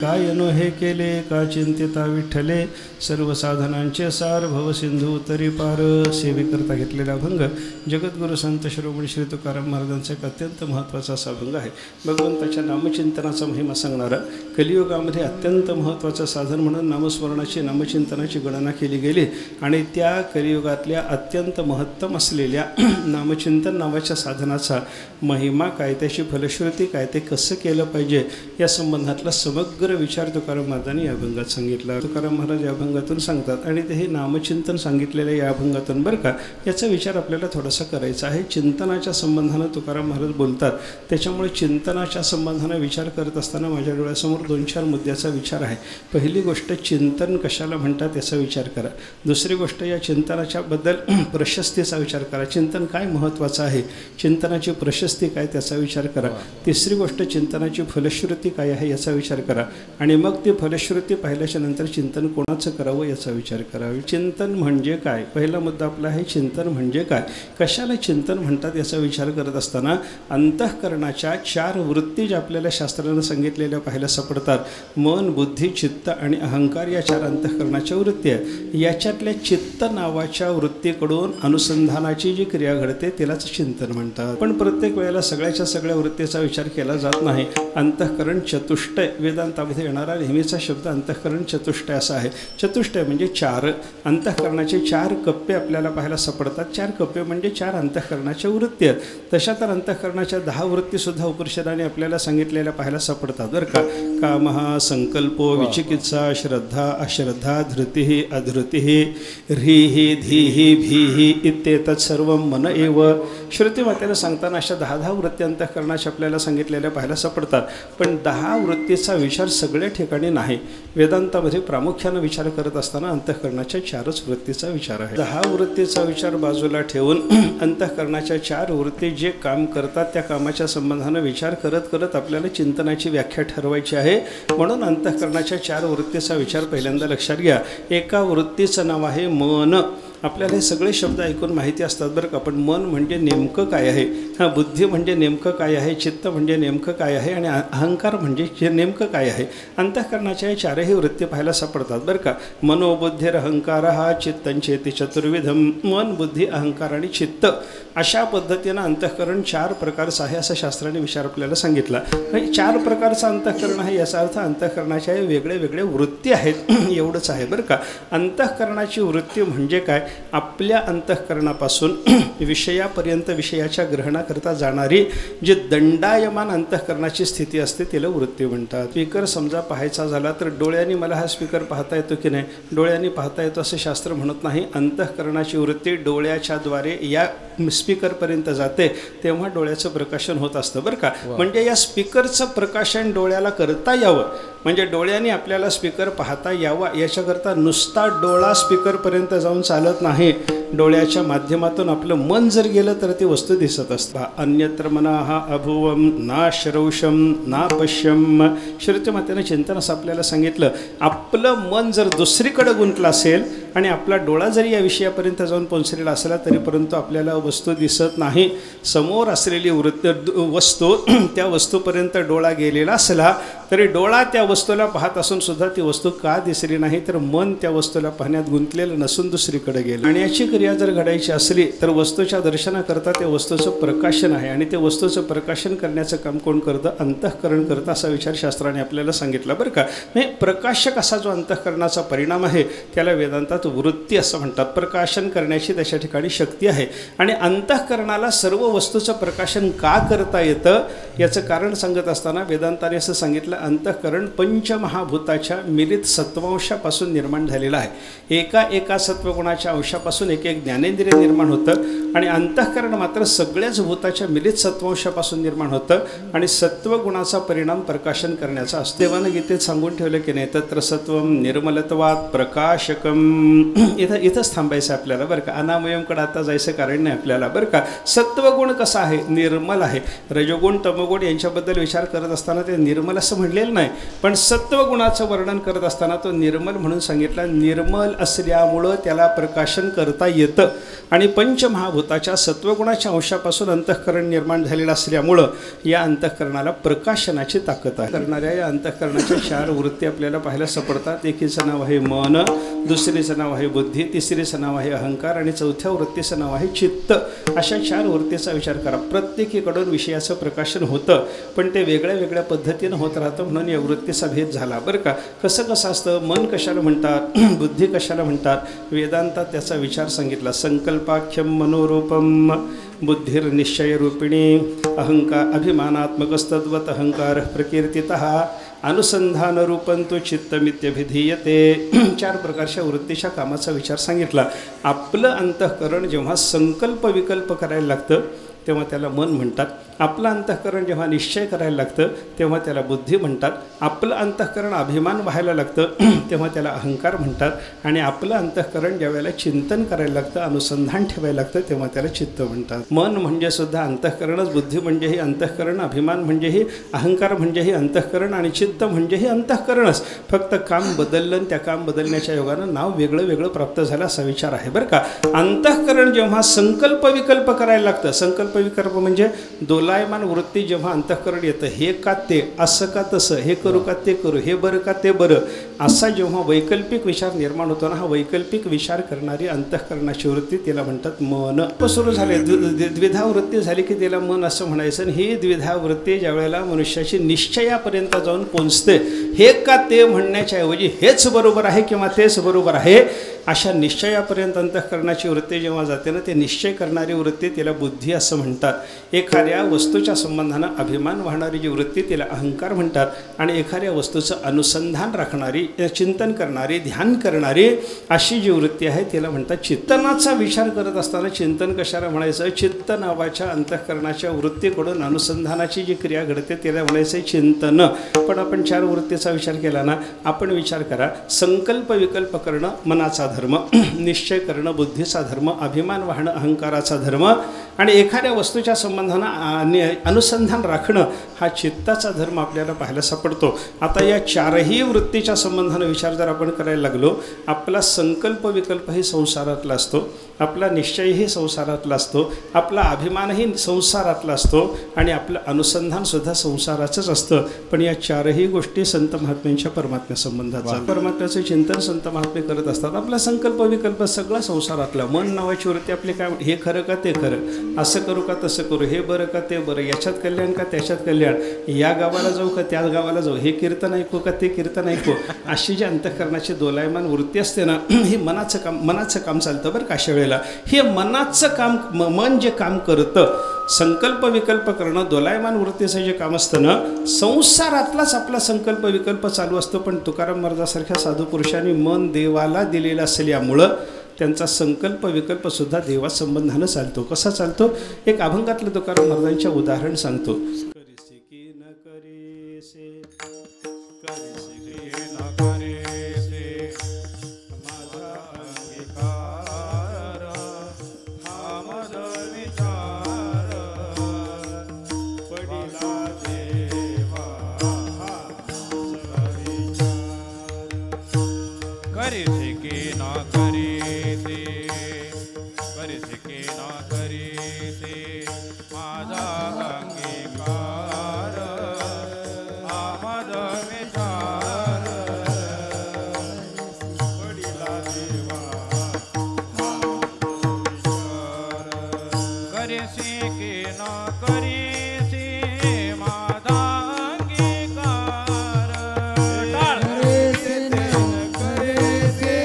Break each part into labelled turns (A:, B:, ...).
A: काय नो हे केले का चिंतिता विठ्ठले, सर्व साधनांचे सार भवसिंधू तरी पार. सेवेकरता घेतलेला अभंग जगद्गुरु संत शिरोमणी श्री तुकाराम महाराजांचा एक अत्यंत महत्त्वाचा असा अभंग आहे. भगवंताच्या नामचिंतनाचा महिमा सांगणारा, कलियुगामध्ये अत्यंत महत्त्वाचं साधन म्हणून नामस्मरणाची नामचिंतनाची गणना केली गेली आणि त्या कलियुगातल्या अत्यंत महत्तम असलेल्या नामचिंतन नावाच्या साधनाचा महिमा काय, त्याची फलश्रुती काय, ते कसं केलं पाहिजे या संबंधातला समग्र विचार तुकाराम महाराजांनी या अभंगात सांगितला. तुकाराम महाराज या अभंगातून सांगतात आणि ते हे नामचिंतन सांगितलेल्या या अभंगातून बरं का, याचा विचार आपल्याला थोडासा करायचा आहे. चिंतनाच्या संबंधानं तुकाराम महाराज बोलतात, त्याच्यामुळे चिंतनाच्या संबंधानं विचार करत असताना माझ्या डोळ्यासमोर 2-4 मुद्द्याचा विचार आहे. पहिली गोष्ट, चिंतन कशाला म्हणतात याचा विचार करा. दुसरी गोष्ट, या चिंतनाच्या बद्दल प्रशस्तीचा विचार करा. चिंतन काय महत्त्वाचं आहे, चिंतनाची प्रशस्ती काय त्याचा विचार करा. तिसरी गोष्ट, चिंतनाची फलश्रुती काय आहे याचा विचार करा आणि मग ती फलश्रुती पाहिल्याच्या नंतर चिंतन कोणाचं करावं याचा विचार करावा. चिंतन म्हणजे काय, पहिला मुद्दा आपला आहे. चिंतन म्हणजे काय, कशाला चिंतन म्हणतात याचा विचार करत असताना अंतःकरणाच्या 4 वृत्ती ज्या आपल्याला शास्त्रानं सांगितलेल्या पाहायला सापडतात. मन, बुद्धी, चित्त आणि अहंकार या 4 अंतःकरणाच्या वृत्ती आहेत. याच्यातल्या चित्त नावाच्या वृत्तीकडून अनुसंधानाची जी क्रिया घडते तिलाच चिंतन म्हणतात. पण प्रत्येक वेळेला सगळ्याच्या सगळ्या वृत्तीचा विचार केला जात नाही. अंतःकरण चतुष्टय, वेदांतामध्ये येणारा नेहमीचा शब्द अंतःकरण चतुष्टय असा आहे. चतुष्टय म्हणजे 4, अंतःकरणाचे 4 कप्पे आपल्याला पाहायला सापडतात. 4 कप्पे म्हणजे 4 अंतःकरणाच्या वृत्ती आहेत. तशा तर अंतःकरणाच्या 10 वृत्तीसुद्धा उपनिषदाने आपल्याला सांगितलेल्या पाहायला सापडतात बरं का. कामः, संकल्पो, विचिकित्सा, श्रद्धा, अश्रद्धा, धृतिः, अधृतिः, ह्रीः, धीः, भीः इत्येतत् सर्वं मन एव. श्रुतिमातेनं सांगताना अशा 10 वृत्ती अंतःकरणाच्या आपल्याला सांगितलेल्या पाहायला सापडतात. पण 10 वृत्तीचा विचार सगळ्या ठिकाणी नाही. वेदांतामध्ये प्रामुख्यानं विचार करत असताना अंतःकरणाच्या 4च वृत्तीचा विचार आहे. 10 वृत्तीचा विचार बाजूला ठेवून अंतःकरणाच्या 4 वृत्ती जे काम करतात त्या कामाच्या संबंधानं विचार करत करत आपल्याला चिंतनाची व्याख्या ठरवायची आहे. म्हणून अंतःकरणाच्या 4 वृत्तीचा विचार पहिल्यांदा लक्षात घ्या. एका वृत्तीचं नाव आहे मन. आपल्याला हे सगळे शब्द ऐकून माहिती असतात बरं का, पण मन म्हणजे नेमकं काय आहे, बुद्धी म्हणजे नेमकं काय आहे, चित्त म्हणजे नेमकं काय आहे आणि अहंकार म्हणजे नेमकं काय आहे. अंतःकरणाच्या या 4ही वृत्ती पाहायला सापडतात बरं का. मनोबुद्धीर अहंकार हा चित्तंचेति चतुर्विधम. मन, बुद्धी, अहंकार आणि चित्त अशा पद्धतीनं अंतःकरण 4 प्रकारचं आहे असं शास्त्राने विचार आपल्याला सांगितला. 4 प्रकारचं अंतःकरण आहे याचा अर्थ अंतःकरणाच्या वेगळे वेगळे वृत्ती आहेत एवढंच आहे बरं का. अंतःकरणाची वृत्ती म्हणजे काय, आपल्या अंतःकरणापासून विषयापर्यंत विषयाच्या ग्रहणाकरता जाणारी जी दंडायमान अंतःकरणाची स्थिती असते तिला वृत्ती म्हणतात. स्पीकर समजा पाहायचा झाला तर डोळ्यांनी मला हा स्पीकर पाहता येतो की नाही, डोळ्यांनी पाहता येतो असं शास्त्र म्हणत नाही. अंतःकरणाची वृत्ती डोळ्याच्या द्वारे या स्पीकरपर्यंत जाते तेव्हा डोळ्याचं प्रकाशन होत असतं बरं का. म्हणजे या स्पीकरचं प्रकाशन डोळ्याला करता यावं, म्हणजे डोळ्यांनी आपल्याला स्पीकर पाहता यावा याच्याकरता नुसता डोळा स्पीकरपर्यंत जाऊन चालत नाही. डोळ्याच्या माध्यमातून आपलं मन जर गेलं तर ती वस्तू दिसत असते. अन्यत्र मनाः अभुवम ना श्रौषम ना पश्यम. श्रुतिमातेनं चिंतन असं आपल्याला सांगितलं. आपलं मन जर दुसरीकडे गुंतलं असेल आणि आपला डोळा जरी या विषयापर्यंत जाऊन पोहोचलेला असला तरी परंतु आपल्याला वस्तू दिसत नाही. समोर असलेली वस्तू त्या वस्तूपर्यंत डोळा गेलेला असला तरी डोळा त्या वस्तूला पाहत असून सुद्धा ती वस्तू का दिसली नाही, तर मन त्या वस्तूला पाहण्यात गुंतलेलं नसून दुसरीकडे गेलं. आणि याची क्रिया जर घडायची असली तर वस्तूच्या दर्शनाकरता त्या वस्तूचं प्रकाशन आहे आणि ते वस्तूचं प्रकाशन करण्याचं काम कोण करतं, अंतःकरण करतं असा विचार शास्त्राने आपल्याला सांगितला बरं का. म्हणजे प्रकाशक असा जो अंतःकरणाचा परिणाम आहे त्याला वेदांतात वृत्ती असं म्हणतात. प्रकाशन करण्याची त्याच्या ठिकाणी शक्ती आहे आणि अंतःकरणाला सर्व वस्तूचं प्रकाशन का करता येतं याचं कारण सांगत असताना वेदांताने असं सांगितलं, अंतःकरण पंचमहाभूताच्या मिलित सत्वांशापासून निर्माण झालेलं आहे. एका सत्वगुणाच्या अंशापासून एक ज्ञानेंद्रिय निर्माण होतं आणि अंतःकरण मात्र सगळ्याच भूताच्या मिलित सत्वांशापासून निर्माण होतं आणि सत्वगुणाचा परिणाम प्रकाशन करण्याचा असतो. देवानं गीतेत सांगून ठेवलं की नाही, तत्र सत्वम निर्मलत्वात् प्रकाशकम. इथंच थांबायचं आपल्याला बरं का. अनामयमकडे आता जायचं कारण नाही आपल्याला बरं का. सत्वगुण कसा आहे, निर्मल आहे. रजोगुण तमोगुण यांच्याबद्दल विचार करत असताना ते निर्मल असं म्हणलेलं नाही, पण सत्वगुणाचं वर्णन करत असताना तो निर्मल म्हणून सांगितला. निर्मल असल्यामुळं त्याला प्रकाशन करता येतं आणि पंचमहाभूताच्या सत्वगुणाच्या अंशापासून अंतःकरण निर्माण झालेलं असल्यामुळं या अंतःकरणाला प्रकाशनाची ताकद आहे. करणाऱ्या या अंतःकरणाच्या 4 वृत्ती आपल्याला पाहायला सापडतात. एकीचं नाव आहे मन, दुसरीचं नाव आहे बुद्धी, तिसरीचं नाव आहे अहंकार आणि चौथ्या वृत्तीचं नाव आहे चित्त. अशा 4 वृत्तीचा विचार करा. प्रत्येकीकडून विषयाचं प्रकाशन होतं, पण ते वेगळ्या वेगळ्या पद्धतीनं होत राहतं, म्हणून या वृत्तीचा भेद झाला बरं का. कसं असतं, मन कशाला म्हणतात, बुद्धी कशाला म्हणतात, वेदांतात त्याचा विचार सांगितला. संकल्पाख्यम मनोरूपम बुद्धिर्निश्चयरूपिणी अहंकार अभिमानात्मकस्तद्वत अहंकार प्रकीर्तितः अनुसंधानरूपं तु चित्तमित्यभिधीयते. 4 प्रकारच्या वृत्तीच्या कामाचा विचार सांगितला. आपलं अंतःकरण जेव्हा संकल्प विकल्प करायला लागतं तेव्हा त्याला मन म्हणतात. आपलं अंतःकरण जेव्हा निश्चय करायला लागतं तेव्हा त्याला बुद्धी म्हणतात. आपलं अंतःकरण अभिमान व्हायला लागतं तेव्हा त्याला अहंकार म्हणतात. आणि आपलं अंतःकरण ज्यावेळेला चिंतन करायला लागतं, अनुसंधान ठेवायला लागतं, तेव्हा त्याला चित्त म्हणतात. मन म्हणजे सुद्धा अंतःकरणच, बुद्धी म्हणजे ही अंतःकरण, अभिमान म्हणजे ही अहंकार म्हणजे ही अंतःकरण आणि चित्त म्हणजे ही अंतःकरणच. फक्त काम बदललं आणि त्या काम बदलण्याच्या योगानं नाव वेगळं वेगळं प्राप्त झालं असा विचार आहे बरं का. अंतःकरण जेव्हा संकल्प विकल्प करायला लागतं, संकल्प विकल्प म्हणजे दोलायमान वृत्ती जेव्हा अंतःकरण येतं, हे का ते, असं का तसं, हे करू का ते करू, हे बरं का ते बरं, असा जेव्हा वैकल्पिक विचार निर्माण होतो ना, हा वैकल्पिक विचार करणारी अंतःकरणाची वृत्ती त्याला म्हणतात मन. सुरू झाले द्विधा वृत्ती झाली की त्याला मन असं म्हणायचं. ही द्विधा वृत्ती ज्या वेळेला मनुष्याची निश्चयापर्यंत जाऊन पोचते, हे का ते म्हणण्याच्या ऐवजी हेच बरोबर आहे किंवा तेच बरोबर आहे, अशा निश्चयापर्यंत अंतःकरणाची वृत्ती जेव्हा जाते ना, ते निश्चय करणारी वृत्ती त्याला बुद्धी असं म्हणतात. एखाद्या वस्तूच्या संबंधानं अभिमान वाहणारी जी वृत्ती त्याला अहंकार म्हणतात. आणि एखाद्या वस्तूचं अनुसंधान राखणारी, चिंतन करणारी, ध्यान करणारी अशी जी वृत्ती आहे त्याला म्हणतात चिंतनाचा विचार करत असताना चिंतन कशाला म्हणायचं, चित्त नावाच्या अंतःकरणाच्या वृत्तीकडून अनुसंधानाची जी क्रिया घडते त्याला म्हणायचं चिंतन. पण आपण 4 वृत्तीचा विचार केला ना, आपण विचार करा, संकल्प विकल्प करणं मनाचा धर्म, निश्चय करणं बुद्धीचा धर्म, अभिमान वाहणं अहंकाराचा धर्म आणि एखाद्या वस्तूच्या संबंधानं अनुसंधान राखणं हा चित्ताचा धर्म आपल्याला पाहायला सापडतो. आता या 4ही वृत्तीच्या संबंधानं विचार जर आपण करायला लागलो, आपला संकल्प विकल्पही संसारातला असतो, आपला निश्चयही संसारातला असतो, आपला अभिमानही संसारातला असतो आणि आपलं अनुसंधानसुद्धा संसाराचंच असतं. पण या 4ही गोष्टी संत महात्म्यांच्या परमात्म्या संबंधाचा, परमात्म्याचं चिंतन संत महात्मे करत असतात. आपला संकल्प विकल्प सगळा संसारातला. मन नावाची वृत्ती आपली काय, हे खरं का ते खरं, असं करू का तसं करू, हे बरं का ते बरं, याच्यात कल्याण का त्याच्यात कल्याण, या गावाला जाऊ का त्या गावाला जाऊ, हे कीर्तन ऐकू का ते कीर्तन ऐकू, अशी जी अंतःकरणाची दोलायमान वृत्ती असते ना, ही मनाचं काम चालतं बरं का. अशा वेळेला हे मनाचं काम, मन जे काम करतं, संकल्प विकल्प करणं, दोलायमान वृत्तीचं जे काम असतं ना, संसारातलाच आपला संकल्प विकल्प चालू असतो. पण तुकाराम महाराजासारख्या साधू पुरुषांनी मन देवाला दिलेलं असल्यामुळं त्यांचा संकल्प विकल्प सुद्धा देवा संबंधानं चालतो. कसा चालतो, एक अभंगातलं तुकाराम महाराजांच्या उदाहरण सांगतो. करीसे की न करीसे, करीसे की न करीसे, माझा अंगीकार, हा माझा विचार, पडिला देवा हा माझा विचार.
B: करीसे की न करीसे, करीसे की न करीसे, माझा अंगीकार, हा माझा विचार, पडिला देवा हा विचार. करीसे की न करीसे, माझा अंगीकार, करीसे न करीसे,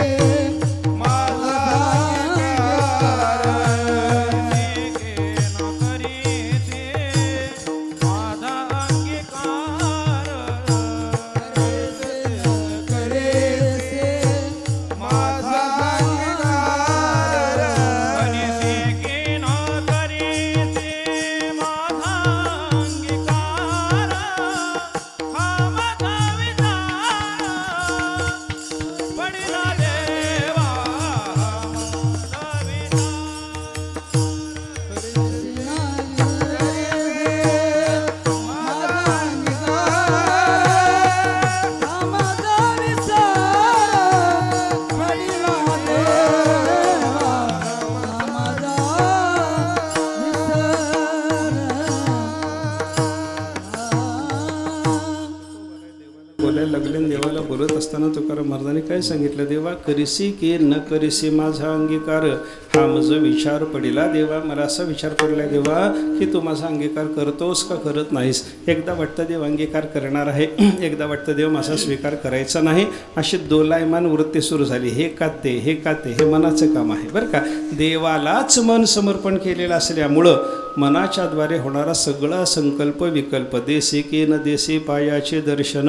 A: बोलत असताना तुकाराम महाराजांनी काय सांगितलं, देवा करिसी की न करिसी माझा अंगीकार, हा माझा विचार पडिला देवा, मला असा विचार पडला देवा की तू माझा अंगीकार करतोस का करत नाहीस. एकदा वाटतं देव अंगीकार करणार आहे, एकदा वाटतं देव माझा स्वीकार करायचा नाही, अशी दोलायमान वृत्ती सुरू झाली. हे का ते, हे का ते, हे मनाचं काम आहे बरं का. देवालाच मन समर्पण केलेलं असल्यामुळं मनाच्याद्वारे होणारा सगळा संकल्प विकल्प, देसी की न देसी पायाचे दर्शन,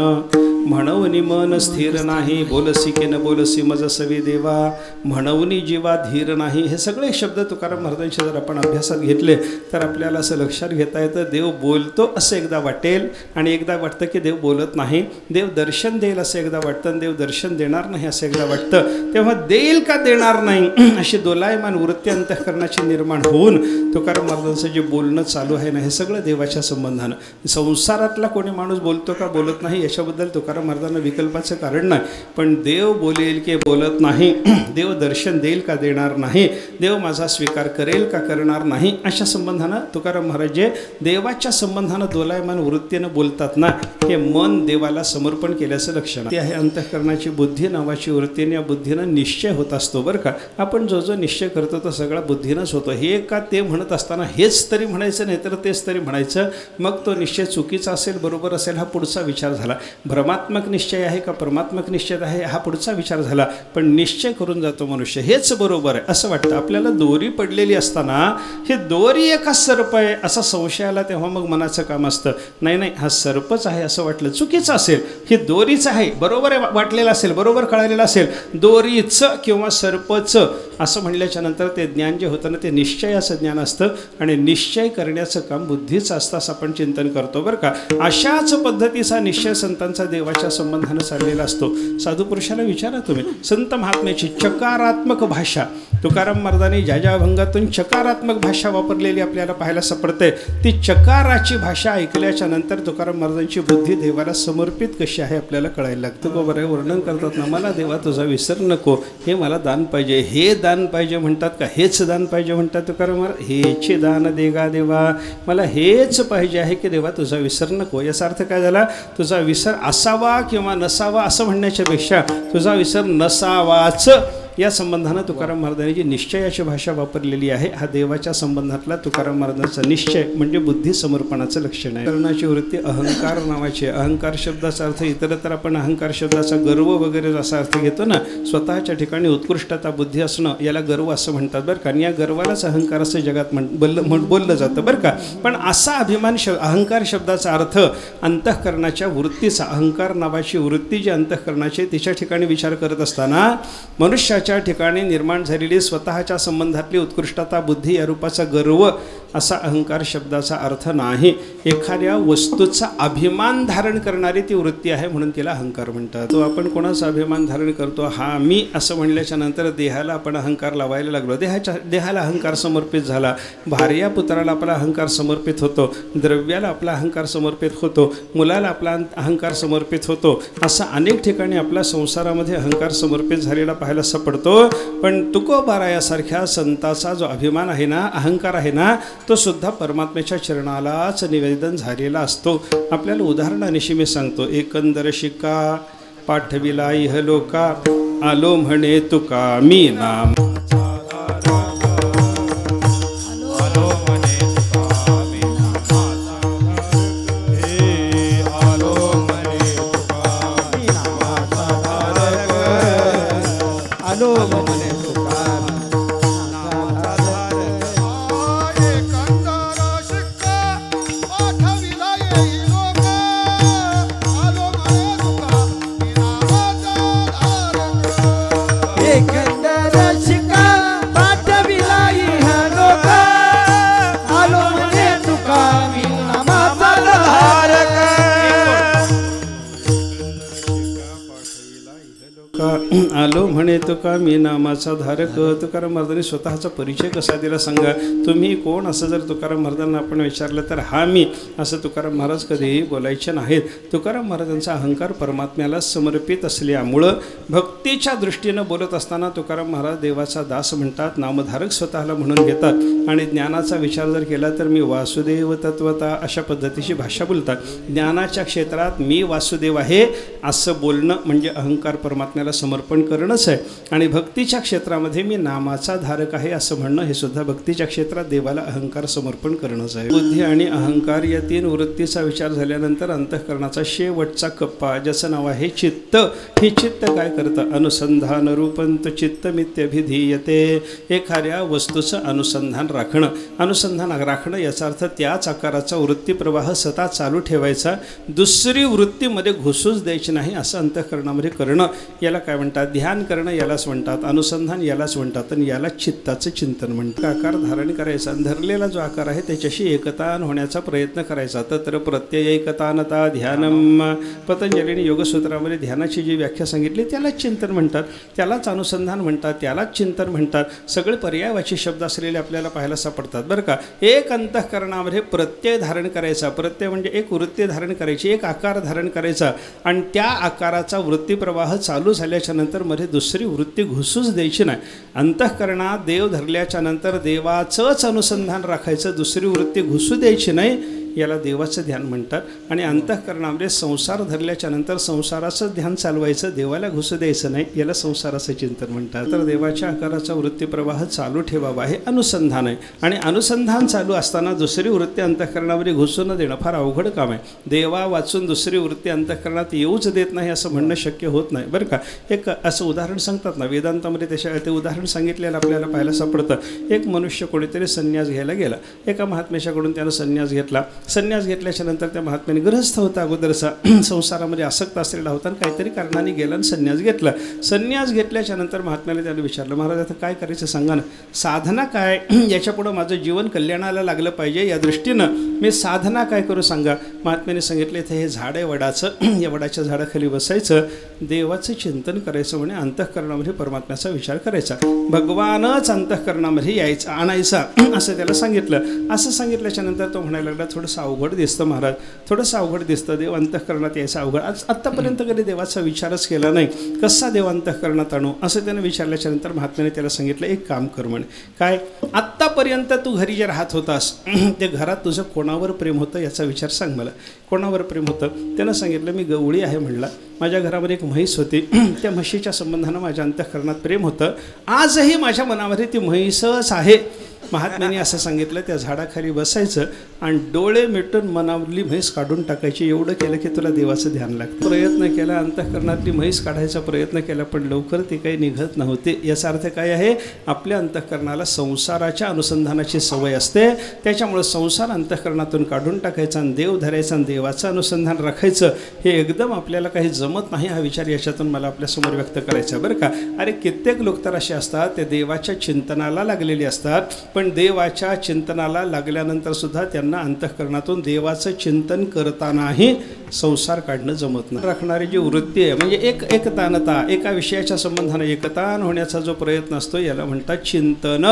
A: म्हणवनी मन स्थिर नाही, बोलसी की न बोलसी मज सवी देवा, म्हणवनी जीवा धीर नाही. हे सगळे शब्द तुकाराम महाराजांचे जर आपण अभ्यासात घेतले तर आपल्याला असं लक्षात घेता येतं, देव बोलतो असं एकदा वाटेल आणि एकदा वाटतं की देव बोलत नाही, देव दर्शन देईल असं एकदा वाटतं आणि देव दर्शन देणार नाही असं एकदा वाटतं. तेव्हा देईल का देणार नाही अशी दोलायमान वृत्ती अंतःकरणाची निर्माण होऊन तुकाराम महाराजांचं जे बोलणं चालू आहे ना, हे सगळं देवाच्या संबंधानं. संसारातला कोणी माणूस बोलतो का बोलत नाही याच्याबद्दल तुकाराम महाराजांना विकल्पाचं कारण नाही, पण देव बोलेल की बोलत नाही, देव दर्शन देईल का देणार नाही, देव माझा स्वीकार करेल का करणार नाही, अशा संबंधानं तुकाराम महाराज जे देवाच्या संबंधानं दोलायमान वृत्तीनं बोलतात ना, हे मन देवाला समर्पण केल्याचं लक्षण ते आहे. अंतःकरणाची बुद्धी नावाची वृत्तीने या बुद्धीनं निश्चय होत असतो बरं का. आपण जो जो निश्चय करतो तो सगळा बुद्धीनंच होतो. हे का ते म्हणत असताना हेच तरी म्हणायचं नाही तर तेच तरी म्हणायचं, मग तो निश्चय चुकीचा असेल बरोबर असेल हा पुढचा विचार झाला. भ्रमात्मक निश्चय आहे का परमात्मक निश्चय आहे हा पुढचा विचार झाला, पण निश्चय करून जातो मनुष्य हेच बरोबर आहे असं वाटतं. आपल्याला दोरी पडलेली असताना हे दोरी एका सर्प आहे असा संशय आला, तेव्हा मग मनाचं काम असतं, नाही नाही हा सर्पच आहे असं वाटलं, चुकीचं असेल, ही दोरीच आहे बरोबर आहे वाटलेलं असेल, बरोबर कळालेलं असेल, दोरीचं किंवा सर्पचं असं म्हणल्याच्या नंतर ते ज्ञान जे होतं ना ते निश्चयाचं ज्ञान असतं आणि निश्चय करण्याचं काम बुद्धीचं असतं असं आपण चिंतन करतो बरं का. अशाच पद्धतीचा निश्चय संतांचा देवाच्या संबंधानं चाललेला असतो. साधू पुरुषाला विचारा तुम्ही, संत महात्म्याची चकारात्मक भाषा तुकाराम महाराजांनी ज्या ज्या अभंगातून चकारात्मक भाषा वापरलेली आपल्याला पाहायला सापडते, ती चकाराची भाषा ऐकल्याच्या नंतर तुकाराम महाराजांची बुद्धी देवाला समर्पित कशी आहे आपल्याला कळायला लागतं. बरोबर आहे, वर्णन करतात ना, मला देवा तुझा विसर नको, हे मला दान पाहिजे, हे दान पाहिजे म्हणतात का हेच दान पाहिजे म्हणतात तुकाराम महाराज, हेचे दान देगा देवा, मला हेच पाहिजे आहे की देवा तुझा विसर नको. याचा अर्थ काय झाला, तुझा विसर असावा किंवा नसावा असं म्हणण्याच्या पेक्षा तुझा विसर नसावाच या संबंधानं तुकाराम महाराजांनी जी निश्चयाची भाषा वापरलेली आहे, हा देवाच्या संबंधातला तुकाराम महाराजांचा निश्चय म्हणजे बुद्धी समर्पणाचं लक्षण आहे. करण्याची वृत्ती अहंकार नावाची आहे. अहंकार शब्दाचा अर्थ इतरत्र आपण अहंकार शब्दाचा गर्व वगैरे असा अर्थ घेतो ना, स्वतःच्या ठिकाणी उत्कृष्टता बुद्धी असणं याला गर्व असं म्हणतात बरं का. आणि या गर्वालाच अहंकार असं जगात बोललं जातं बरं का. पण असा अभिमान अहंकार शब्दाचा अर्थ अंतःकरणाच्या वृत्तीचा, अहंकार नावाची वृत्ती जी अंतःकरणाची तिच्या ठिकाणी विचार करत असताना मनुष्याच्या ठिकाणी निर्माण झालेली स्वतःच्या संबंधातली उत्कृष्टता बुद्धी या रूपाचा गर्व असा अहंकार शब्दाचा अर्थ नाही. एखाद्या वस्तूचा अभिमान धारण करणारी ती वृत्ती आहे म्हणून तिला अहंकार म्हणतात. तो आपण कोणाचा अभिमान धारण करतो, हा मी असं म्हणल्याच्या नंतर देहाला आपण अहंकार लावायला लागलो, देहाला अहंकार समर्पित झाला, भार्या पुत्राला आपला अहंकार समर्पित होतो, द्रव्याला आपला अहंकार समर्पित होतो, मुलाला आपला अहंकार समर्पित होतो, असा अनेक ठिकाणी आपल्या संसारामध्ये अहंकार समर्पित झालेला पाहायला सापडतो. पण तुकोबारा यासारख्या संताचा जो अभिमान आहे ना, अहंकार आहे ना, तो सुद्धा परमात्म्याच्या चरणालाच निवेदन झालेला असतो. आपल्याला उदाहरणानिशी मी सांगतो, एकंदर शिका पाठविला इहलोका, आलो म्हणे तुका मी नाम,
C: एकंदर शिका
A: तुका आलो म्हणे तुका मी नामाचा धारक. तुकाराम महाराजांनी स्वतःचा परिचय कसा दिला सांगा. तुम्ही कोण असं जर तुकाराम महाराजांना आपण विचारलं तर हा मी असं तुकाराम महाराज कधीही बोलायचे नाहीत. तुकाराम महाराजांचा अहंकार परमात्म्याला समर्पित असल्यामुळं भक्तीच्या दृष्टीनं बोलत असताना तुकाराम महाराज देवाचा दास म्हणतात, नामधारक स्वतःला म्हणून घेतात. आणि ज्ञानाचा विचार जर केला तर मी वासुदेव तत्वता अशा पद्धतीची भाषा बोलतात. ज्ञानाच्या क्षेत्रात मी वासुदेव आहे असं बोलणं म्हणजे अहंकार परमात्म्याला समर्पण करणंच आहे. आणि भक्तीच्या क्षेत्रामध्ये मी नामाचा धारक आहे असं म्हणणं हे सुद्धा भक्तीच्या क्षेत्रात देवाला अहंकार समर्पण करणंच आहे. बुद्धी आणि अहंकार या तीन वृत्तीचा विचार झाल्यानंतर अंतःकरणाचा शेवटचा कप्पा ज्याचं नाव आहे चित्त. हे चित्त काय करतं? अनुसंधान रूपंत चित्तमित्यभिधीयते. एखाद्या वस्तूचं अनुसंधान राखणं. अनुसंधान राखणं याचा अर्थ त्याच आकाराचा वृत्तीप्रवाह सतत चालू ठेवायचा, दुसरी वृत्तीमध्ये घुसूच द्यायची नाही असं अंतःकरणामध्ये करणं. याला काय म्हणतात? ध्यान करणं यालाच म्हणतात, अनुसंधान यालाच म्हणतात आणि याला चित्ताचं चिंतन म्हणतात. आकार धारण करायचा, धरलेला जो आकार आहे त्याच्याशी एकतान होण्याचा प्रयत्न करायचा. तत्र प्रत्ययैकतानता ध्यानम. पतंजलीने योगसूत्रामध्ये ध्यानाची जी व्याख्या सांगितली त्यालाच चिंतन म्हणतात, त्यालाच अनुसंधान म्हणतात, त्यालाच चिंतन म्हणतात. सगळे पर्यायवाची शब्द असलेले आपल्याला पाहायला सापडतात बरं का. एक अंतःकरणामध्ये प्रत्यय धारण करायचा. प्रत्यय म्हणजे एक वृत्ती धारण करायची, एक आकार धारण करायचा आणि त्या आकाराचा वृत्तीप्रवाह चालू झाल्याच्या नंतर मध्ये दुसरी वृत्ती घुसूच द्यायची नाही. अंतःकरणात देव धरल्याच्या नंतर देवाचंच अनुसंधान राखायचं, दुसरी वृत्ती घुसू द्यायची नाही. याला देवाचं ध्यान म्हणतात. आणि अंतःकरणामध्ये संसार धरल्याच्या नंतर संसाराचं ध्यान चालवायचं, देवाला घुसू द्यायचं नाही. याला संसाराचं चिंतन म्हणतात. तर देवाच्या आकाराचा वृत्तीप्रवाह चालू ठेवावा हे अनुसंधान आहे. आणि अनुसंधान चालू असताना दुसरी वृत्ती अंतःकरणामध्ये घुसू न देणं फार अवघड काम आहे. देवा वाचून दुसरी वृत्ती अंतःकरणात येऊच देत नाही असं म्हणणं शक्य होत नाही बरं का. एक असं उदाहरण सांगतात ना वेदांतामध्ये, ते उदाहरण सांगितलेलं आपल्याला पाहायला सापडतं. एक मनुष्य कोणीतरी संन्यास घ्यायला गेला. एका महात्म्याच्याकडून त्यानं संन्यास घेतला. संन्यास घेतल्याच्या नंतर त्या महात्म्याने गृहस्थ होता अगोदरचा, संसारामध्ये आसक्त असलेला होता आणि काहीतरी कारणाने गेला आणि संन्यास घेतला. संन्यास घेतल्याच्या नंतर महात्म्याने त्याला विचारलं, महाराज आता काय करायचं सांगा ना, साधना काय, याच्यापुढं माझं जीवन कल्याणाला लागलं पाहिजे या दृष्टीनं मी साधना काय करू सांगा. महात्म्याने सांगितलं इथे हे झाड आहे वडाचं, या वडाच्या झाडाखाली बसायचं, देवाचं चिंतन करायचं, म्हणे अंतःकरणामध्ये परमात्म्याचा विचार करायचा, भगवानच अंतःकरणामध्ये यायचा आणायचा असं त्याला सांगितलं. असं सांगितल्याच्या नंतर तो म्हणायला लागला थोडंसं अवघड दिसतं महाराज, थोडंसं अवघड दिसतं, देव अंतःकरणात यायचं अवघड. आत्तापर्यंत कधी देवाचा विचारच केला नाही, कसा देव अंतःकरणात आणू असं त्यानं विचारल्याच्या नंतर महात्म्याने त्याला सांगितलं एक काम कर म्हणे. काय? आत्तापर्यंत तू घरी जे राहत होतास ते घरात तुझं कोणावर प्रेम होतं याचा विचार सांग मला. कोणावर प्रेम होतं? त्यानं सांगितलं मी गवळी आहे म्हणला, माझ्या घरामध्ये एक म्हैस होती, त्या म्हशीच्या संबंधानं माझ्या अंतःकरणात प्रेम होतं, आजही माझ्या मनामध्ये ती म्हैसच आहे. महात्म्याने असं सांगितलं त्या झाडाखाली बसायचं आणि डोळे मिटून मनातली म्हैस काढून टाकायची. एवढं केलं की तुला देवाचं ध्यान लागतं. प्रयत्न केला, अंतःकरणातली म्हैस काढायचा प्रयत्न केला पण लवकर ते काही निघत नव्हते. याचा अर्थ काय आहे? आपल्या अंतःकरणाला संसाराच्या अनुसंधानाची सवय असते, त्याच्यामुळे संसार अंतःकरणातून काढून टाकायचा आणि देव धरायचा आणि देवाचं अनुसंधान राखायचं हे एकदम आपल्याला काही जमत नाही. हा विचार याच्यातून मला आपल्यासमोर व्यक्त करायचा बरं का. अरे कित्येक लोक तर असे असतात ते देवाच्या चिंतनाला लागलेले असतात, पण देवाच्या चिंतनाला लागल्यानंतर सुद्धा त्यांना अंतःकरणातून देवाचं चिंतन करतानाही संसार काढणं जमत नाही. राखणारी जी वृत्ती आहे म्हणजे एकतानता, एका विषयाच्या संबंधाने एकतान होण्याचा जो प्रयत्न असतो याला म्हणतात चिंतन.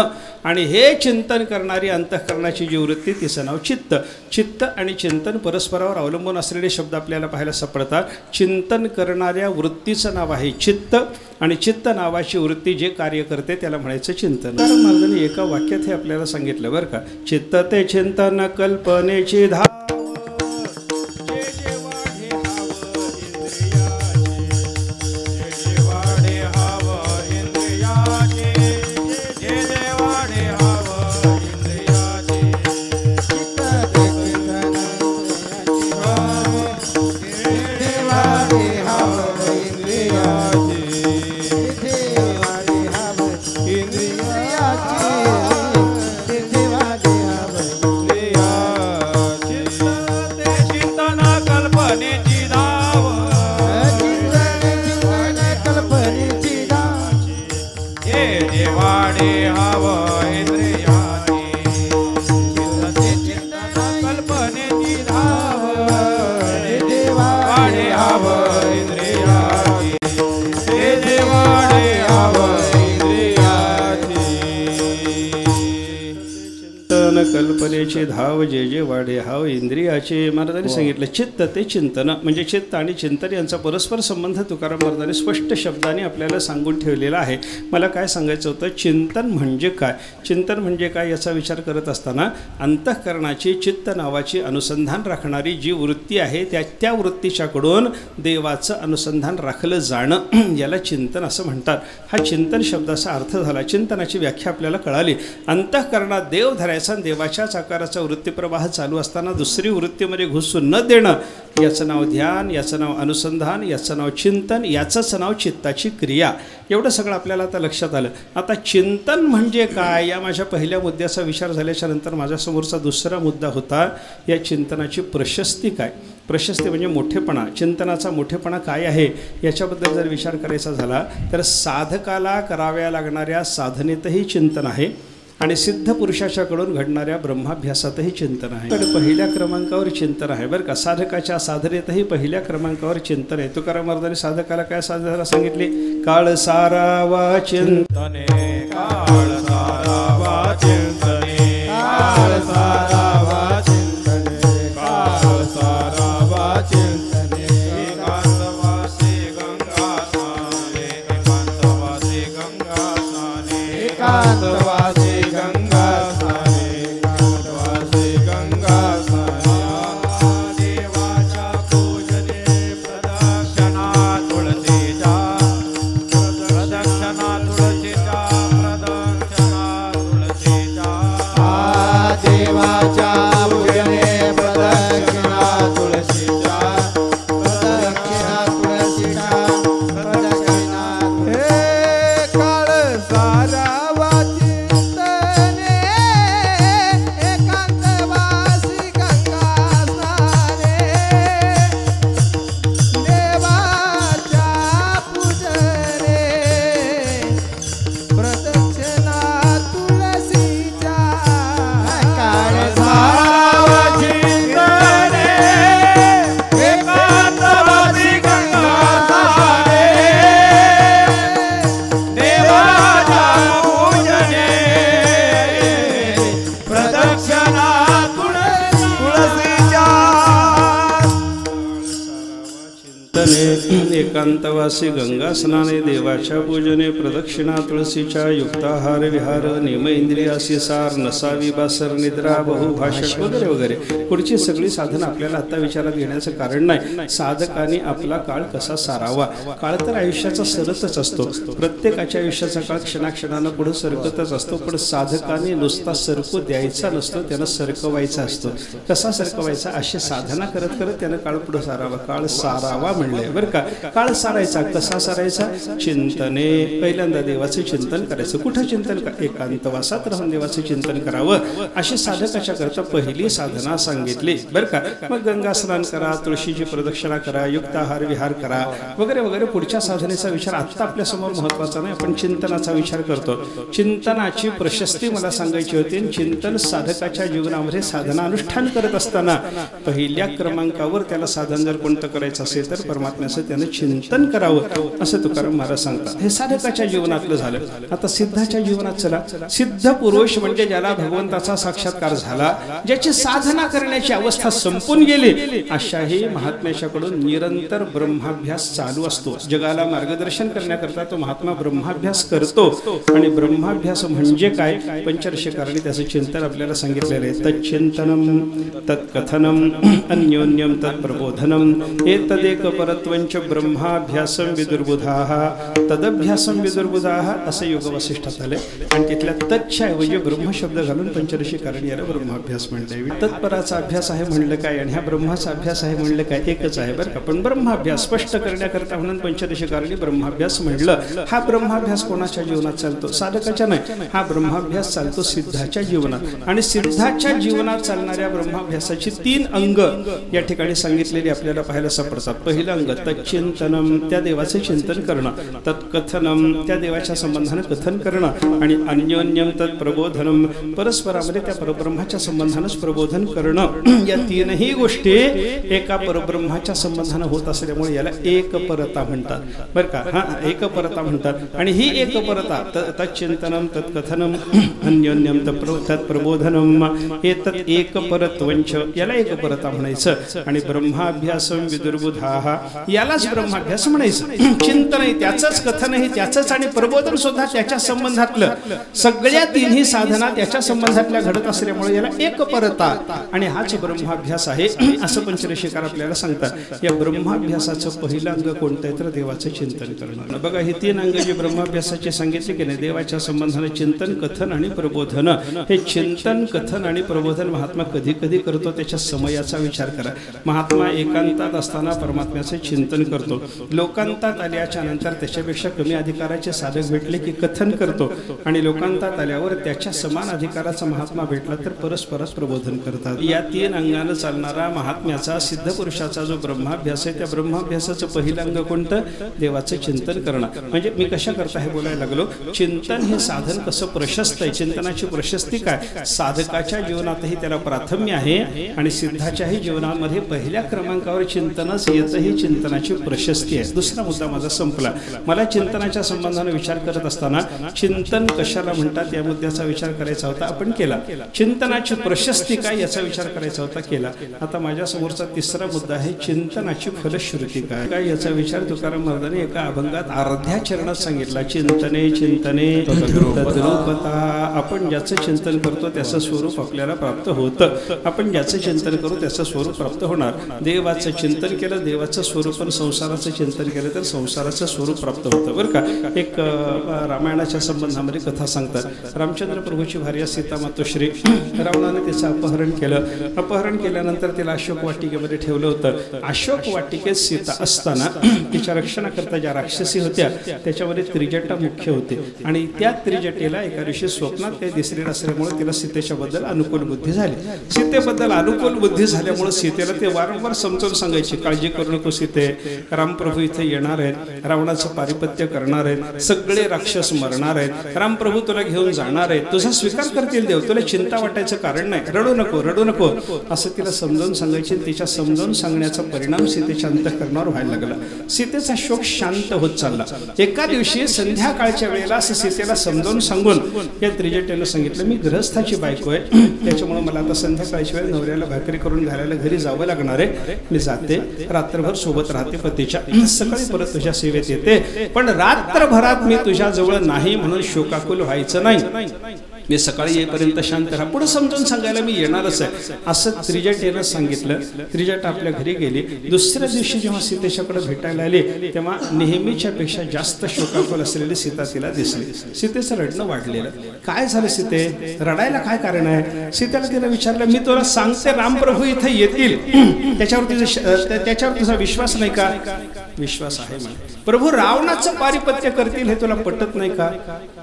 A: आणि हे चिंतन करणारी अंतःकरणाची जी वृत्ती तिचं नाव चित्त. चित्त आणि चिंतन परस्परावर अवलंबून असलेले शब्द आपल्याला पाहायला सापडतात. चिंतन करणाऱ्या वृत्तीचं नाव आहे चित्त आणि चित्त नावाची वृत्ती जे कार्य करते त्याला म्हणायचं चिंतन. महाराजांनी एका वाक्यात हे आपल्याला सांगितलं बरं का. चित्त ते चिंतन कल्पनेची धाव, कलेचे धाव जे जे वाढे हाव इंद्रियाचे. महाराजांनी सांगितलं चित्त ते चिंतन, म्हणजे चित्त आणि चिंतन यांचा परस्पर संबंध तुकाराम महाराजांनी स्पष्ट शब्दाने आपल्याला सांगून ठेवलेला आहे. मला काय सांगायचं होतं, चिंतन म्हणजे काय, चिंतन म्हणजे काय याचा विचार करत असताना अंतःकरणाची चित्त नावाची अनुसंधान राखणारी जी वृत्ती आहे त्या वृत्तीच्याकडून देवाचं अनुसंधान राखलं जाणं याला चिंतन असं म्हणतात. हा चिंतन शब्दाचा अर्थ झाला. चिंतनाची व्याख्या आपल्याला कळाली. अंतःकरणात देव धरायचा, देवाच्याच आकाराचा वृत्तीप्रवाह चालू असताना दुसरी वृत्तीमध्ये घुसून न देणं, याचं नाव ध्यान, याचं नाव अनुसंधान, याचं नाव चिंतन, याचंच नाव चित्ताची क्रिया. एवढं सगळं आपल्याला आता लक्षात आलं. आता चिंतन म्हणजे काय या माझ्या पहिल्या मुद्द्याचा विचार झाल्याच्या नंतर माझ्यासमोरचा दुसरा मुद्दा होता, या चिंतनाची प्रशस्ती काय. प्रशस्ती म्हणजे मोठेपणा. चिंतनाचा मोठेपणा काय आहे याच्याबद्दल जर विचार करायचा झाला तर साधकाला कराव्या लागणाऱ्या साधनेतही चिंतन आहे आणि सिद्ध पुरुषाच्याकडून घडणाऱ्या ब्रह्माभ्यासातही चिंतन आहे. तर पहिल्या क्रमांकावर चिंतन आहे बरं का. साधकाच्या साधनेतही पहिल्या क्रमांकावर चिंतन आहे. तुकाराम महाराजांनी साधकाला काय साधनाला सांगितले, काळ सारावा चिंतने,
B: काळ सारावा चिंतने, काळ सारावा चिंतने, काळ सारावा चिंतने. एकांतवासी गंगा स्नाने, एकांतवासी गंगा स्नाने, एकांतवासी गंगा स्नाने, एकांतवासी गंगा स्नाने. देवाच्या पूजने प्रदक्षिणा तुळशीच्या, प्रदक्षिणा तुळशीच्या, प्रदक्षिणा तुळशीच्या. देवाच्या पूजने प्रदक्षिणा तुळशीच्या, प्रदक्षिणा तुळशीच्या, प्रदक्षिणा. हे काळ सारावा चिंतने, एकांतवासी गंगा स्नाने. देवाच्या पूजने प्रदक्षिणा तुळशीच्या. काळ सारावा चिंतने, एकांतवासी गंगा स्नाने. देवाच्या पूजने प्रदक्षिणा तुळशीच्या.
A: चिंतने एकांतवासी गंगा स्नाने, देवाच्या पूजने प्रदक्षिणा तुळशीच्या. युक्ताहार विहार, नियम इंद्रियासी सार, नसावी बासर निद्रा, बहुभाषक वगैरे वगैरे. पुढची सगळी साधनं आपल्याला आता विचारात घेण्याचं कारण नाही. साधकाने आपला काळ कसा सारावा. काळ तर आयुष्याचा सरतच असतो. प्रत्येकाच्या आयुष्याचा काळ क्षणाक्षणानं पुढे सरकतच असतो. पण साधकाने नुसता सरकू द्यायचा नसतो, त्यानं सरकवायचा असतो. कसा सरकवायचा, अशी साधना करत करत त्यानं काळ पुढे सारावा. काळ सारावा म्हणलंय बरं का. काळ सारायचा कसा सारायचा, चिंतने. पहिल्यांदा देवाचे चिंतन करायचं. कुठं चिंतन, एकांतवासात राहून देवाचे चिंतन करावं, अशी साधकाच्या करता पहिली साधना सांगितली बरं का. मग गंगा स्नान करा, तुळशीची प्रदक्षिणा करा, युक्ताहार विहार करा वगैरे वगैरे. पुढच्या साधनेचा विचार आत्ता आपल्या समोर महत्वाचा नाही, आपण चिंतनाचा विचार करतो. चिंतनाची प्रशस्ती मला सांगायची होती. चिंतन साधकाच्या जीवनामध्ये साधना अनुष्ठान करत असताना पहिल्या क्रमांकावर त्याला साधन जर कोणतं करायचं असेल तर परमात्म्याचं त्यानं चिंतन करावं असं तुकाराम महाराज सांगतात. हे साधकाच्या जीवनातलं झालं. आता सिद्धाच्या जीवनात चला. सिद्ध पुरुष म्हणजे ज्याला भगवंताचा साक्षात्कार झाला, ज्याची साधना करण्याची अवस्था संपून गेली, अशाही महात्म्याच्याकडून निरंतर ब्रह्माभ्यास चालू असतो. जगाला मार्गदर्शन करण्याकरता तो महात्मा ब्रह्माभ्यास करतो. आणि ब्रह्माभ्यास म्हणजे काय, पंचरशिकारांनी त्याचं चिंतन आपल्याला सांगितलेलं आहे. तच्चिंतनम तत्कथनम अन्योन्यम तत्प्रबोधनम एतदेक परत्वंच ब्रह्माभ्यासम विदुर्बुधाः तदभ्यासम विदुर्बुधाः असं योगवसिष्ठात आले. आणि तिथल्या तच्च्या ऐवजी ब्रह्म शब्द घालून पंचरशिकारांनी याला ब्रह्माभ्यास म्हणले. तत्पराचा अभ्यास आहे म्हणलं काय आणि ह्या ब्रह्माचा अभ्यास आहे म्हणलं काय, एकच आहे बरं का. पण ब्रह्माभ्यास स्पष्ट करण्याकरता म्हणून पंचरशिकारांनी ब्रह्माभ्यास म्हणलं. हा ब्रह्माभ्यास कोणाच्या जीवनात चालतो, साधकाच्या नाही. हा ब्रह्माभ्यास चालतो सिद्धाच्या जीवनात. आणि सिद्धाच्या जीवनात चालणाऱ्या ब्रह्माभ्यासाची 3 अंग या ठिकाणी सांगितलेली आपल्याला पाहायला सापडतात. पहिलं अंग तच्चिंतनम, चिंतनम त्या देवाचे चिंतन करणं, तत्कथनम त्या देवाच्या संबंधाने कथन करणं, आणि अन्योन्यम तत्प्रबोधनम परस्परामध्ये त्या परब्रह्माच्या संबंधानेच प्रबोधन करणं. या तीनही गोष्टी एका परब्रह्माच्या संबंधाने होत असल्यामुळे याला एकपरता म्हणतात बरं का. हा, एकपरता म्हणतात. आणि ही एकपरता तच्चिंतनम तत्कथनम अन्योन्यम तत्प्रबोधनम हे तत् एकपरत्वंच याला एकपरता म्हणायचं. आणि ब्रह्माभ्यासम विदुर्बुधाः यालाच ब्रह्माभ्यास म्हणायचं. चिंतन त्याचंच, कथनही त्याचंच, आणि प्रबोधन सुद्धा त्याच्या संबंधातलं. सगळ्या तिन्ही साधना त्याच्या संबंधातल्या घडत असल्यामुळे याला एकपरता, आणि हाच ब्रह्माभ्यास आहे असं पंचरशिकार आपल्याला सांगतात. या ब्रह्माभ्यासाचं पहिलं अंग कोणतं आहे तर देवाचं चिंतन करणं. बघा, हे तीन अंग जे ब्रह्माभ्यासाचे सांगितले की नाही, देवाच्या संबंधाने चिंतन, कथन आणि प्रबोधन. हे चिंतन, कथन आणि प्रबोधन महात्मा कधी कधी करतो त्याच्या समयाचा विचार करा. महात्मा एकांतात असताना परमात्म्याचे चिंतन करतो. लोकांतात आल्याच्या नंतर त्याच्यापेक्षा कमी अधिकाराचे साधक भेटले की कथन करतो, आणि लोकांतात आल्यावर त्याच्या समान अधिकाराचा महात्मा भेटला तर परस्परच प्रबोधन करतात. या तीन अंगानं चालणारा महात्म्याचा, सिद्ध पुरुषाचा जो ब्रह्माभ्यास आहे, त्या ब्रह्माभ्यासाचं पहिलं अंग कोणतं? देवाचं चिंतन करणं. म्हणजे मी कशा करता हे बोलायला लागलो. चिंतन हे साधन कसं प्रशस्त आहे, चिंतनाची प्रशस्ती काय? साधकाच्या जीवनातही त्याला प्राथम्य आहे, आणि सिद्धाच्याही जीवनामध्ये पहिल्या क्रमांकावर चिंतनच येतं. ही चिंतनाची प्रशस्ती आहे. दुसरा मुद्दा माझा संपला. मला चिंतनाच्या संबंधाने विचार करत असताना चिंतन कशाला म्हणतात या मुद्द्याचा विचार करायचा होता, आपण केला. चिंतनाची प्रशस्ती काय याचा विचार करायचा होता, केला. आता माझ्या समोरचा तिसरा मुद्दा आहे, चिंतनाची फलश्रुती काय याचा विचार तुकाराम महाराजांनी एका अभंगात अर्ध्या चरणात सांगितला. चिंतने चिंतने तद्रूपता. आपण ज्याचं चिंतन करतो त्याचं स्वरूप आपल्याला प्राप्त होतं. आपण ज्याचं चिंतन करू त्याचं स्वरूप प्राप्त होणार. देवाचं चिंतन केलं, देवाचं स्वरूप, पण संसाराचं चिंतन केलं तर संसाराचं स्वरूप प्राप्त होतं बरं का. एक रामायणाच्या संबंधामध्ये कथा सांगतात. रामचंद्र प्रभूची भार्या सीता मातोश्री, रावणाने तिचं अपहरण केलं. अपहरण केल्यानंतर तिला अशोक वाटिकेमध्ये ठेवलं होतं. अशोक वाटिकेत सीता असताना तिच्या रक्षणाकरता ज्या राक्षसी होत्या त्याच्यामध्ये त्रिजटा मुख्य होते, आणि त्या त्रिजटेला एका दिवशी स्वप्नात काही दिसले नसल्यामुळे तिला सीतेच्या बद्दल अनुकूल बुद्धी झाली. सीतेबद्दल अनुकूल बुद्धी झाल्यामुळे सीतेला ते वारंवार समजावून सांगायचे, काळजी करू नको सीते, रामप्रभू इथे येणार आहेत, रावणाचं पारिपत्य करणार आहेत, सगळे राक्षस मरणार आहेत, रामप्रभू तुला घेऊन जाणार आहेत, तुझा स्वीकार करतील देव, तुला चिंता वाटायचं कारण नाही, रडू नको रडू नको असं तिला समजावून सांगायचे. तिच्या समजावून सांगण्याचा परिणाम सीतेच्या अंतःकरणावर व्हायला लागला. सीतेचा शोक शांत होत चालला. एका दिवशी संध्याकाळच्या वेळेला असं सीतेला समजावून सांगून या त्रिजटेनं सांगितलं, मी गृहस्थाची बायको आहे, त्याच्यामुळे मला आता संध्याकाळच्या वेळेला नवऱ्याला भाकरी करून घालायला घरी जावं लागणार आहे. मी जाते, रात्रभर सोबत राहते पतीच्या, सकाळी परत तुझ्या सेवेत येते, पण रात्रभरात मी तुझ्या जवळ नाही म्हणून शोकाकुल व्हायचं नाही. मी सकाळी येईपर्यंत शांत राहा, पुढे समजून सांगायला मी येणारच आहे असं त्रिजटेनं सांगितलं. त्रिजट आपल्या घरी गेली. दुसऱ्या दिवशी जेव्हा सीतेच्याकडे भेटायला आली तेव्हा नेहमीच्या पेक्षा जास्त शोकाकुल असलेली सीता तिला दिसली. सीतेचं रडणं वाढलेलं. काय झालं सीते, रडायला काय कारण आहे? सीतेला तिला विचारलं, मी तुला सांगते रामप्रभू इथे येतील, त्याच्यावर तुझा विश्वास नाही का? विश्वास आहे म्हणे. प्रभू रावणाचं पारिपत्य करतील हे तुला पटत नाही का?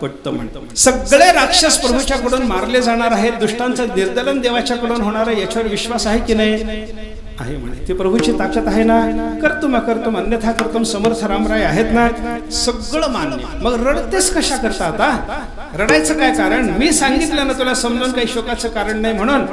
A: पटतं म्हणतो. सगळे राक्षस प्रभूच्याकडून मारले जाणार आहेत, दुष्टांचं निर्दलन देवाच्याकडून होणार आहे, याच्यावर विश्वास आहे की नाही? आहे म्हणे. ते प्रभूची ताकद आहे ना, करतो अन्यथा करतो, समर्थ रामराय आहेत ना, सगळं मान्य. मग रडतेस कशा करता? आता रडायचं काय कारण? मी सांगितलं ना तुला समजून, काही शोकाचं कारण नाही म्हणून,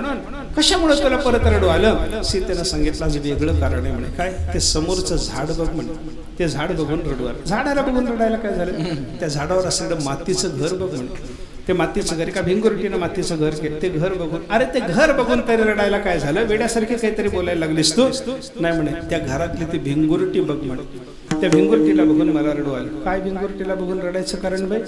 A: कशामुळे तुला परत रडू आलं? सीतेनं सांगितलं, वेगळं कारण आहे म्हणे. काय? ते समोरचं झाड बघ म्हणे, ते झाड बघून रडू आलं. झाडाला बघून रडायला काय झालं? त्या झाडावर असलेलं मातीचं घर बघ म्हणे. ते मातीचं घर, एका भिंगुरटीनं मातीचं घर केलं, ते घर बघून, अरे ते घर बघून तरी रडायला काय झालं? वेड्यासारखे काहीतरी बोलायला लागलीस तू. नाही म्हणे, त्या घरातली ती भिंगुरटी बघ म्हणे. त्या भिंगुरटीला बघून मला रडू आलं. काय भिंगुरटीला बघून रडायचं कारण बाई?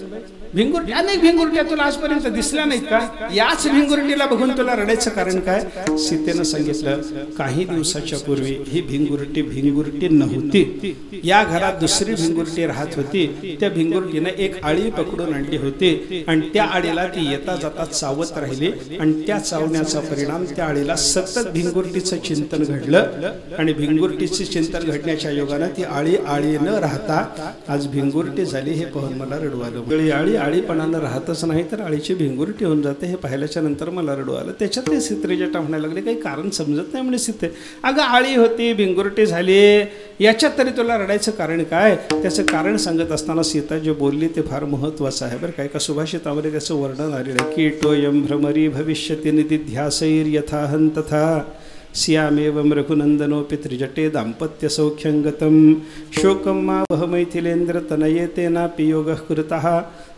A: भिंगुरटी, अनेक भिंगुरट्या तुला आजपर्यंत दिसल्या नाहीत का? याच भिंगुरटीला बघून तुला रडायचं कारण काय? सीतेनं सांगितलं, काही दिवसाच्या पूर्वी ही भिंगुरटी नव्हती. या घरात दुसरी भिंगुरटी राहत होती. त्या भिंगुरटीनं एक आळी पकडून आणली होती, आणि त्या आळीला ती येता जाता चावत राहिली, आणि त्या चावण्याचा परिणाम त्या आळीला सतत भिंगुरटीचं चिंतन घडलं, आणि भिंगुरटीचे चिंतन घडण्याच्या योगानं ती आळी आळी न राहता आज भिंगुरटी झाली हे पाहून मला रडू आलं. गळी आळी आळीपणानं राहतच नाही तर आळीची भिंगुरटी होऊन जाते हे पाहिल्याच्या नंतर मला रडू आलं. त्याच्यात ते सीत्रेजटा म्हणायला लागले काही कारण समजत नाही म्हणे सीते. अगं आळी होती भिंगुरटी झाली याच्यात तरी तुला रडायचं कारण काय? त्याचं कारण सांगत असताना सीता जे बोलली ते फार महत्त्वाचं आहे बरं काय. का सुभाषितामध्ये त्याचं वर्णन आलेलं आहे. कीटोयम भ्रमरी भविष्यति निदिध्यासैर्यथाहं तथा सियामेवं रघुनन्दनोऽपि त्रिजटे दाम्पत्य सौख्यंगतं शोकं मा वह मैथिलेन्द्र तनये तेनापि योगः कृतः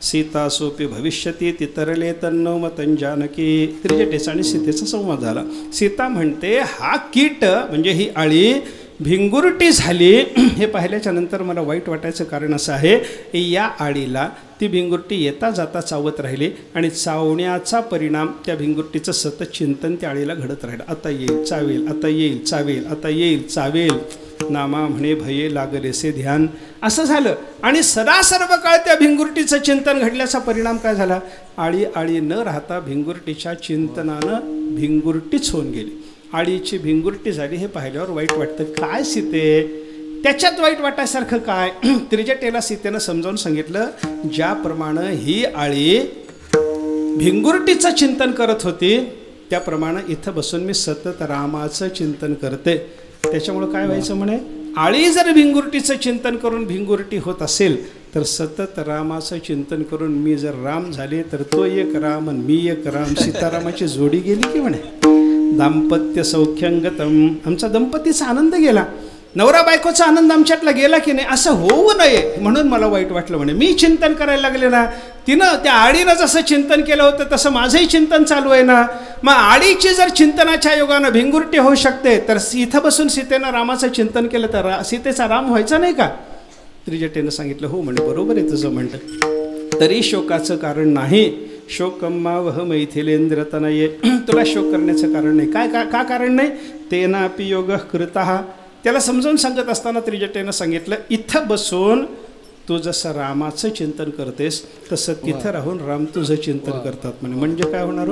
A: सीतासोऽपि भविष्यति तितरले तन्नो मतं जानकी. त्रिजटेचा आणि सीतेचा संवाद झाला. सीता म्हणते हा कीट म्हणजे ही आळी भिंगुरटी झाली हे पाहिल्याच्या नंतर मला वाईट वाटायचं कारण असं आहे या आळीला ती भिंगुरटी येता जाता चावत राहिली आणि चावण्याचा परिणाम त्या भिंगुरटीचं सतत चिंतन त्या आळीला घडत राहिलं. आता येईल चावेल, आता येईल चावेल, आता येईल चावेल, नामा म्हणे भये लागलेसे ध्यान असं झालं. आणि सर्व काळ त्या भिंगुरटीचं चिंतन घडल्याचा परिणाम काय झाला? आळी आळी न राहता भिंगुरटीच्या चिंतनानं भिंगुरटीच होऊन गेली. आळीची भिंगुरटी झाली हे पाहिल्यावर वाईट वाटतं. काय सीते त्याच्यात वाईट वाटायसारखं काय? त्रिजटेला सीतेनं समजावून सांगितलं ज्याप्रमाणे ही आळी भिंगुरटीचं चिंतन करत होती त्याप्रमाणे इथं बसून मी सतत रामाचं चिंतन करते. त्याच्यामुळं काय व्हायचं म्हणे आळी जर भिंगुरटीचं चिंतन करून भिंगुरटी होत असेल तर सतत रामाचं चिंतन करून मी जर राम झाले तर तो एक राम आणि मी एक राम सीतारामाची जोडी गेली की म्हणे. दाम्पत्य सौख्यंगतम आमचा दंपतीचा आनंद गेला, नवरा बायकोचा आनंद आमच्यातला गेला की नाही असं होऊ नये म्हणून मला वाईट वाटलं म्हणे. मी चिंतन करायला लागले ना, तिनं त्या आळीनं जसं चिंतन केलं होतं तसं माझंही चिंतन चालू आहे ना. मग आळीची जर चिंतनाच्या योगानं भिंगुरटी होऊ शकते तर इथं बसून सीतेनं रामाचं चिंतन केलं तर सीतेचा राम व्हायचा नाही का? त्रिजटेनं सांगितलं हो म्हणे बरोबर आहे तुझं म्हणतं, तरी शोकाचं कारण नाही. शोकम्मा वह मैथिलेंद्र तनये तुला शोक करण्याचं कारण नाही. काय का कारण नाही? तेनापि योगः कृतः त्याला समजावून सांगत असताना त्रिजटेनं सांगितलं इथं बसून तू जसं रामाचं चिंतन करतेस तसं तिथं राहून राम तुझं चिंतन करतात म्हणे. म्हणजे काय होणार?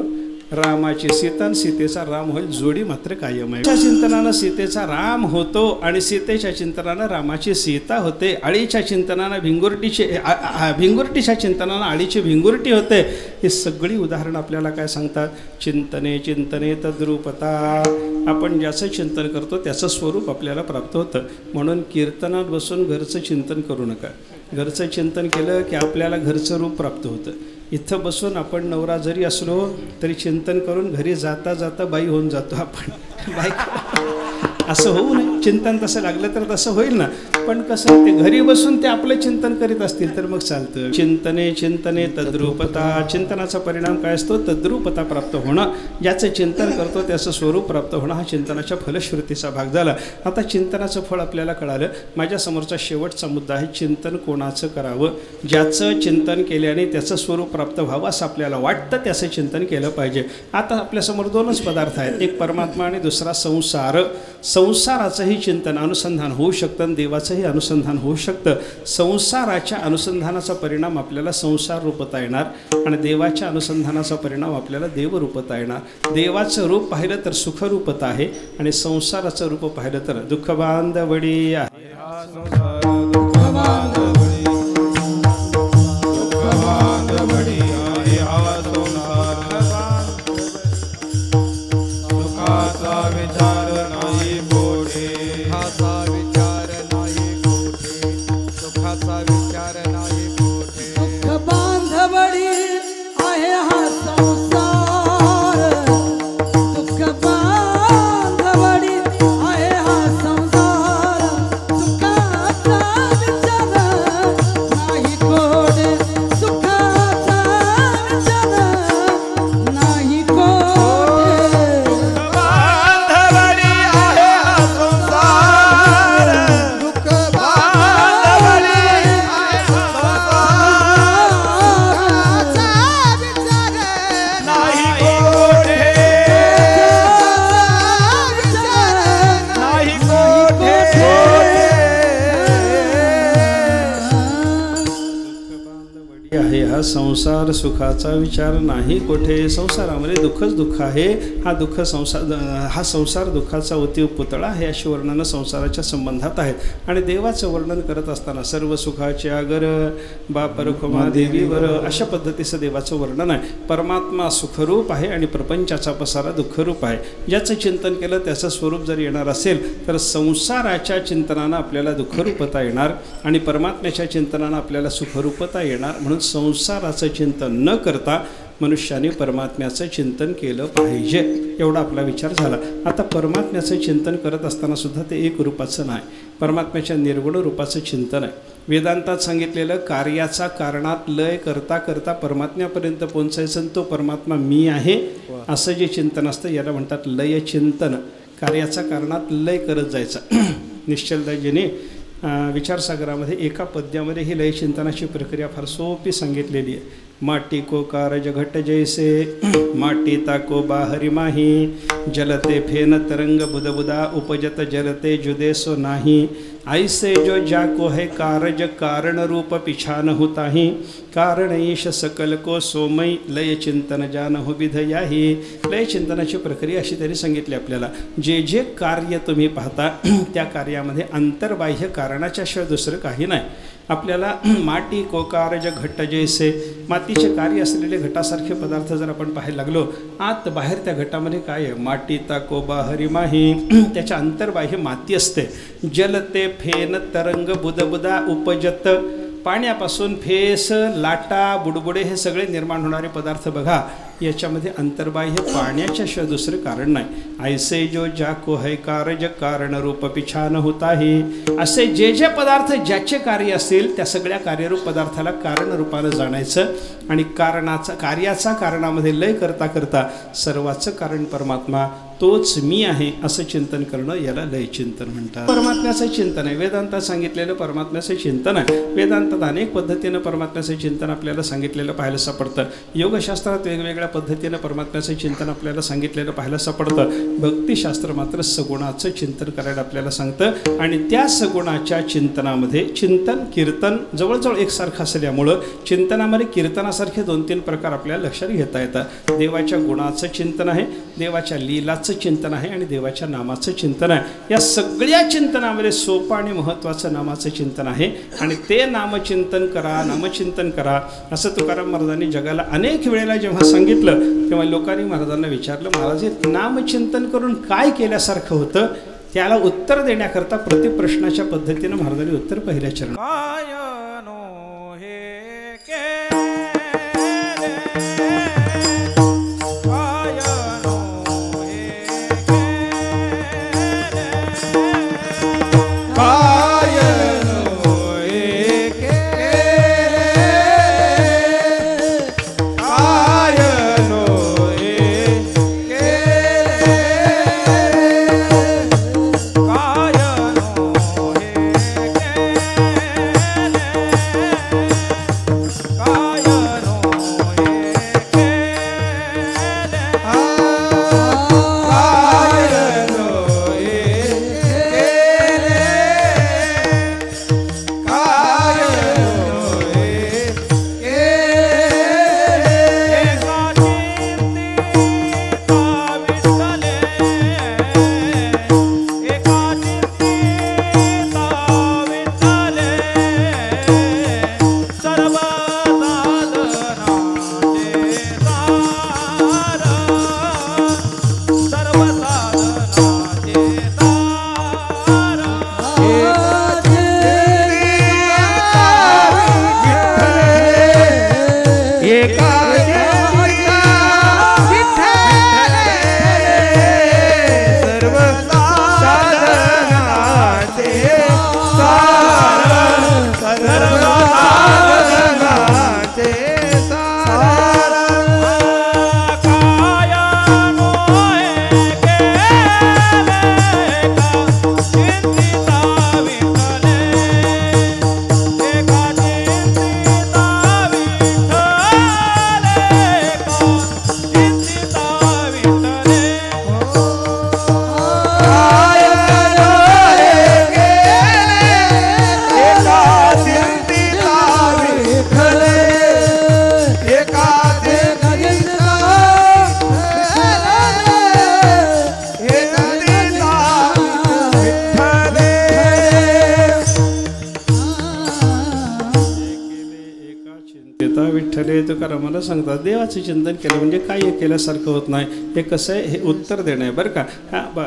A: रामाची सीता आणि सीतेचा राम होईल, जोडी मात्र कायम आहे. चिंतनानं सीतेचा राम होतो आणि सीतेच्या चिंतनानं रामाची सीता होते. आळीच्या चिंतनानं भिंगुरटीच्या चिंतनानं आळीची भिंगुरटी होते. ही सगळी उदाहरणं आपल्याला काय सांगतात? चिंतने चिंतने तद्रूपता. आपण ज्याचं चिंतन करतो त्याचं स्वरूप आपल्याला प्राप्त होतं. म्हणून कीर्तनात बसून घरचं चिंतन करू नका. घरचं चिंतन केलं की आपल्याला घरचं रूप प्राप्त होतं. इथं बसून आपण नवरा जरी असलो तरी चिंतन करून घरी जाता जाता बाई होऊन जातो आपण. बाई असं होऊ नये. चिंतन तसं लागलं तर तसं होईल ना, पण कसं ते घरी बसून ते आपलं चिंतन करीत असतील तर मग चालतं. चिंतने चिंतने तद्रूपता. चिंतनाचा परिणाम काय असतो? तद्रूपता प्राप्त होणं. ज्याचं चिंतन करतो त्याचं स्वरूप प्राप्त होणं हा चिंतनाच्या फलश्रुतीचा भाग झाला. आता चिंतनाचं फळ आपल्याला कळालं. माझ्यासमोरचा शेवटचा मुद्दा आहे चिंतन कोणाचं करावं? ज्याचं चिंतन केल्याने त्याचं स्वरूप प्राप्त व्हावं असं आपल्याला वाटतं त्याचं चिंतन केलं पाहिजे. आता आपल्यासमोर दोनच पदार्थ आहेत, एक परमात्मा आणि दुसरा संसार. संसाराचंही चिंतन अनुसंधान होऊ शकतं आणि देवाचंही अनुसंधान होऊ शकतं. संसाराच्या अनुसंधानाचा परिणाम आपल्याला संसार रूपता येणार आणि देवाच्या अनुसंधानाचा परिणाम आपल्याला देवरूपता येणार. देवाचं रूप पाहिलं तर सुखरूपता आहे आणि संसाराचं रूप पाहिलं तर दुःखबांधवडी आहे.
C: संसार
A: आहे हा संसार सुखाचा विचार नाही कोठे. संसारामध्ये दुःखच दुःख आहे. हा संसार दुःखाचा अति पुतळा आहे अशी वर्णनं संसाराच्या संबंधात आहेत. आणि देवाचं वर्णन करत असताना सर्व सुखाचे आगर बाप रखुमा देवीवर अशा पद्धतीचं देवाचं वर्णन आहे. परमात्मा सुखरूप आहे आणि प्रपंचाचा पसारा दुःखरूप आहे. ज्याचं चिंतन केलं त्याचं स्वरूप जर येणार असेल तर संसाराच्या चिंतनानं आपल्याला दुःखरूपता येणार आणि परमात्म्याच्या चिंतनानं आपल्याला सुखरूपता येणार. म्हणून संसाराचं चिंतन न करता मनुष्याने परमात्म्याचं चिंतन केलं पाहिजे. एवढा आपला विचार झाला. आता परमात्म्याचं चिंतन करत असताना सुद्धा ते एक रूपाचं नाही, परमात्म्याच्या निर्गुण रूपाचं चिंतन आहे. वेदांतात सांगितलेलं कार्याचा कारणात लय करता करता परमात्म्यापर्यंत पोहोचायचं. तो परमात्मा मी आहे असं जे चिंतन असतं याला म्हणतात लय चिंतन. कार्याचा कारणात लय करत जायचा. निश्चलदाजीने विचारसागरामध्ये एका पद्यामध्ये ही लय चिंतनाची प्रक्रिया फार सोपी सांगितलेली आहे. माटी को कारज घट जैसे माटी ताको बाहरी माही जलते फेन तरंग बुदबुदा उपजत जलते जुदे सो नाही ऐसे जो जाको है कारज कारण रूप पिछान होता ही कारण ईश सकल को सोमय लय चिंतन जान हो विधयाही. लय चिंतनाची प्रक्रिया अशी त्यांनी सांगितली आपल्याला. जे जे कार्य तुम्ही पाहता त्या कार्यामध्ये अंतर्बाह्य कारणाच्या शिवाय दुसरं काही नाही. आपल्याला माटी कोकारज घट्ट जैसे मातीचे कार्य असलेले घटासारखे पदार्थ जर आपण पाहायला लागलो आत बाहेर त्या घटामध्ये काय आहे माटी ताको बाहरी माही त्याच्या अंतर्बाह्य माती असते. जलते फेन तरंग बुदबुदा उपजत पाण्यापासून फेस लाटा बुडबुडे हे सगळे निर्माण होणारे पदार्थ बघा. याच्यामध्ये अंतर्बाह्य पाण्याच्या शिवाय दुसरं कारण नाही. ऐसे जो जाको है कारज कारण रूप पिछान होता ही. असे जे जे पदार्थ ज्याचे कार्य असतील त्या सगळ्या कार्यरूप पदार्थाला कारण रूपानं जाणायचं आणि कार्याचा कारणामध्ये लय करता करता सर्वाचं कारण परमात्मा तोच मी आहे असं चिंतन करणं याला लय चिंतन म्हणतात. परमात्म्याचं चिंतन आहे. वेदांतात सांगितलेलं परमात्म्याचं चिंतन आहे. वेदांतात अनेक पद्धतीनं परमात्म्याचं चिंतन आपल्याला सांगितलेलं पाहायला सापडतं. योगशास्त्रात वेगवेगळ्या पद्धतीनं परमात्म्याचं चिंतन आपल्याला सांगितलेलं पाहायला सापडतं. भक्तिशास्त्र मात्र सगुणाचं चिंतन करायला आपल्याला सांगतं आणि त्या सगुणाच्या चिंतनामध्ये चिंतन कीर्तन जवळजवळ एकसारखं असल्यामुळं चिंतनामध्ये कीर्तनासारखे 2-3 प्रकार आपल्याला लक्षात घेता येतात. देवाच्या गुणाचं चिंतन आहे, देवाच्या लीलाचं चिंतन आहे आणि देवाच्या नामाचं चिंतन आहे. या सगळ्या चिंतनामध्ये सोपं आणि महत्त्वाचं नामाचं चिंतन आहे आणि ते नामचिंतन करा असं तुकाराम महाराजांनी जगाला अनेक वेळेला जेव्हा सांगितलं तेव्हा लोकांनी महाराजांना विचारलं, महाराज हे नामचिंतन करून काय केल्यासारखं होतं? त्याला उत्तर देण्याकरता प्रतिप्रश्नाच्या पद्धतीनं महाराजांनी उत्तर पहिल्या चरण चिंतिता विठ्ठले तुकाराम मला सांगतात देवाचं चिंतन केलं म्हणजे काही केल्यासारखं होत नाही. हे कसं आहे, हे उत्तर देणं आहे बरं का.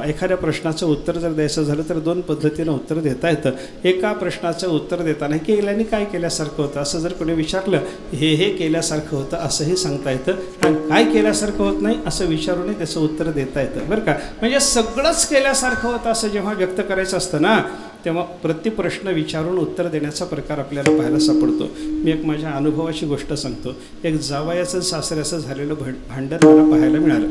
A: एखाद्या प्रश्नाचं उत्तर जर द्यायचं झालं तर दोन पद्धतीनं उत्तर देता येतं. एका प्रश्नाचं उत्तर देताना केल्याने काय केल्यासारखं होतं असं जर कोणी विचारलं, हे केल्यासारखं होतं असंही सांगता येतं. आणि काय केल्यासारखं होत नाही असं विचारूनही त्याचं उत्तर देता येतं बरं का. म्हणजे सगळंच केल्यासारखं होतं असं जेव्हा व्यक्त करायचं असतं ना, तेव्हा प्रतिप्रश्न विचारून उत्तर देण्याचा प्रकार आपल्याला पाहायला सापडतो. मी एक माझ्या अनुभवाची गोष्ट सांगतो. एक जावयाचं सासऱ्याचं झालेलं भांडण मला पाहायला मिळालं.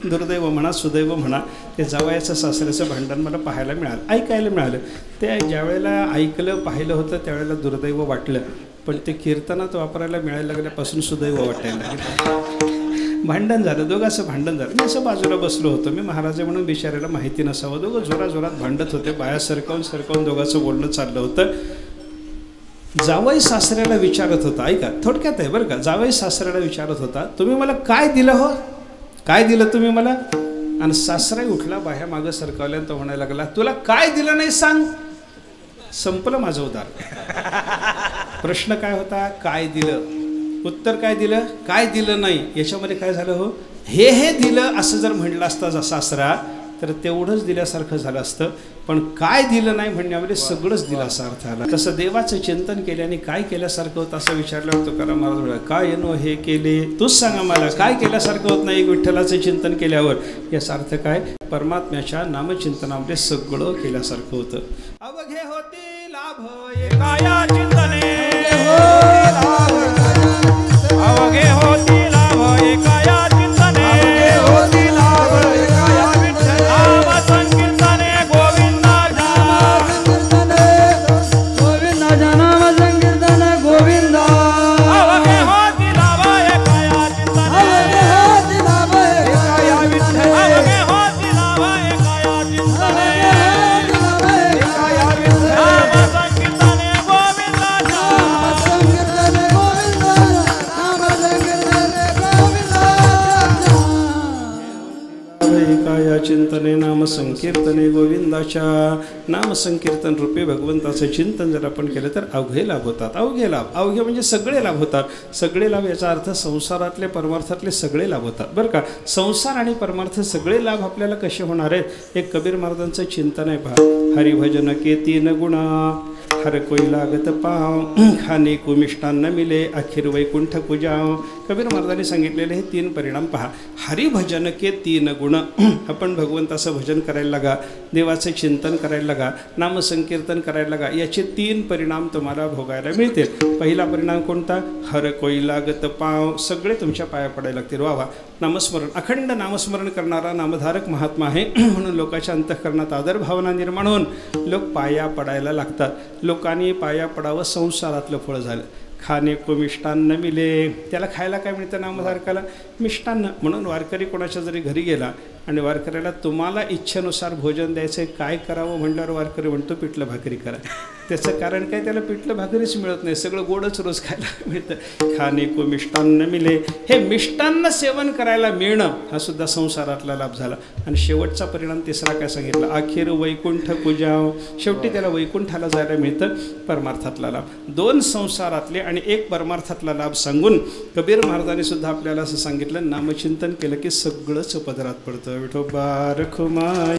A: दुर्दैव म्हणा सुदैव म्हणा, ते जावयाचं सासऱ्याचं भांडण मला पाहायला मिळालं, ऐकायला मिळालं. ते ज्यावेळेला ऐकलं पाहिलं होतं त्यावेळेला दुर्दैव वाटलं, पण ते कीर्तनात वापरायला मिळायला लागल्यापासून सुदैव वाटायला लागलं. भांडण झालं, दोघांचं भांडण झालं. मी असं बाजूला बसलो होतो. मी महाराज म्हणून बिचारायला माहिती नसावं. दोघं जोराजोरात भांडत होते. बाया सरकावून दोघांचं बोलणं चाललं होतं. जावई सासऱ्याला विचारत होता, ऐका थोडक्यात आहे बरं का. जावई सासऱ्याला विचारत होता, तुम्ही मला काय दिलं हो, काय दिलं तुम्ही मला. आणि सासराही उठला, बाह्या मागं सरकावल्या, तो म्हणायला लागला, तुला काय दिलं नाही सांग. संपलं माझं उदार. प्रश्न काय होता, काय दिलं. उत्तर काय दिलं, काय दिलं नाही. याच्यामध्ये काय झालं हो, हे दिलं असं जर म्हणलं असता सासरा तर तेवढंच दिल्यासारखं झालं असतं. पण काय दिलं नाही म्हणण्यामध्ये सगळंच दिलं असा अर्थ आला. तसं देवाचं चिंतन केल्याने काय केल्यासारखं होतं असं विचारल्यावर तुकाराम महाराज काय येणो हे केले, तूच सांगा मला काय केल्यासारखं होत नाही. एक विठ्ठलाचं चिंतन केल्यावर याचा अर्थ काय, परमात्म्याच्या नामचिंतनामध्ये सगळं केल्यासारखं होतं. अवघे होती लाभ एकाया चिंतने, अवघे होती लाभ एकाया चिंतने, अवघे होती लाभ एकाया विठ्ठल नाम संकीर्तने, गोविंदाच्या नाम संकीर्तने गोविंदा. अवघे होती लाभ एकाया चिंतने, अवघे होती लाभ एकाया विठ्ठल, अवघे होती लाभ एकाया चिंतने, एकाया विठ्ठल नाम संकीर्तने गोविंदाच्या, नाम संकीर्तने गोविंदा, नाम संकीर्तने गोविंदाच्या. एकाया चिंतने नाम संकीर्तने गोविंदाच्या. नाम संकीर्तन रूपी भगवंताचं चिंतन जर आपण केलं तर अवघे लाभ होतात. अवघे लाभ, अवघे म्हणजे सगळे लाभ होतात. सगळे लाभ याचा अर्थ संसारातले परमार्थातले सगळे लाभ होतात बरं का. संसार आणि परमार्थ सगळे लाभ आपल्याला कसे होणार आहेत. एक कबीर महाराजांचं चिंतन आहे पहा, हरिभजन के तीन गुणा, हर कोई लागत पाव, खाणे को मिष्टान्न मिले, अखेर वैकुंठ पूजाव. कबीर महाराजांनी सांगितलेले हे तीन परिणाम पहा. हरिभजन के तीन गुण, आपण भगवंताचं भजन करायला लागा, देवाचं चिंतन करायला लागा, नामसंकीर्तन करायला लागा. याचे तीन परिणाम तुम्हाला भोगायला मिळतील. पहिला परिणाम कोणता, हर कोई लागत पाव, सगळे तुमच्या पाया पडायला लागतील. वा वा. नामस्मरण, अखंड नामस्मरण करणारा नामधारक महात्मा आहे म्हणून लोकांच्या अंतःकरणात आदर भावना निर्माण होऊन लोक पाया पडायला लागतात. लोकांनी पाया पडावं, संसारातलं फळ झालं. खाणे को मिष्टान्न मिले, त्याला खायला काय मिळतं नामधारकाला, मिष्टान्न. म्हणून वारकरी कोणाच्या जरी घरी गेला आणि वारकऱ्याला तुम्हाला इच्छेनुसार भोजन द्यायचं आहे, काय करावं म्हणल्यावर वारकरी म्हणतो पिठलं भाकरी करा. त्याचं कारण काय, त्याला पिठलं भाकरीच मिळत नाही, सगळं गोडच रोज खायला मिळतं. खाणे को मिष्टान्न मिले, हे मिष्टान्न सेवन करायला मिळणं हा सुद्धा संसारातला लाभ झाला. आणि शेवटचा परिणाम तिसरा काय सांगितला, अखेर वैकुंठ पूजाव, शेवटी त्याला वैकुंठाला जायला मिळतं, परमार्थातला लाभ. दोन संसारातले आणि एक परमार्थातला लाभ सांगून कबीर महाराजांनी सुद्धा आपल्याला असं सांगितलं, नामचिंतन केलं की सगळंच पदरात पडतं. विठोबा रखुमाई.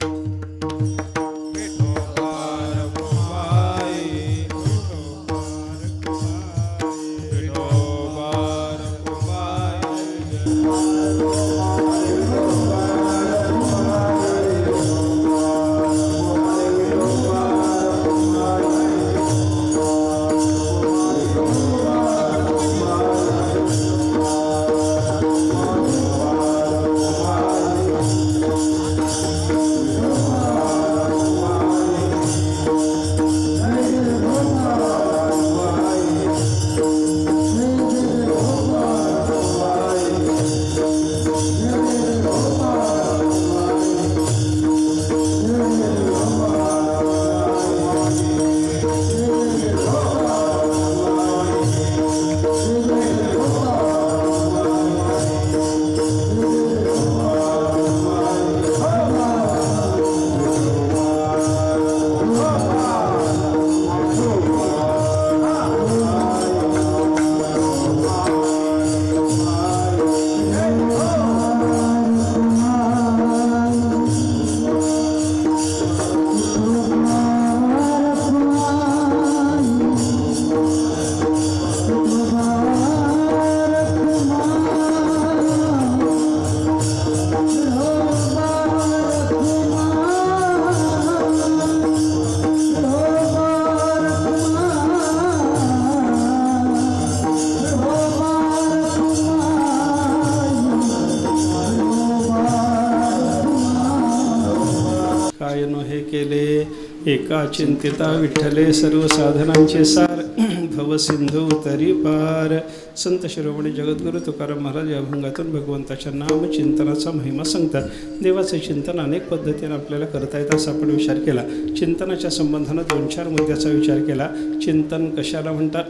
A: एका चिंतिता विठ्ठले सर्व साधनांचे सार भवसिंधू तरी पार. संत शिरोमणी जगद्गुरू तुकाराम महाराज या अभंगातून भगवंताच्या नाम चिंतनाचा महिमा सांगतात. देवाचं चिंतन अनेक पद्धतीने आपल्याला करता येतं असा आपण विचार केला. चिंतनाच्या संबंधानं 2-4 मुद्द्याचा विचार केला. चिंतन कशाला म्हणतात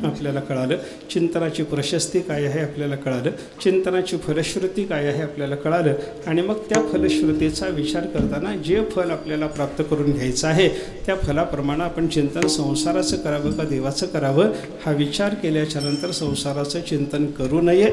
A: आपल्याला कळालं. चिंतनाची प्रशस्ती काय आहे आपल्याला कळालं. चिंतनाची फलश्रुती काय आहे आपल्याला कळालं. आणि मग त्या फलश्रुतीचा विचार करताना जे फल आपल्याला प्राप्त करून घ्यायचं आहे त्या फलाप्रमाणे आपण चिंतन संसाराचं करावं का देवाचं करावं हा विचार केल्याच्या नंतर संसाराचं चिंतन करू नये,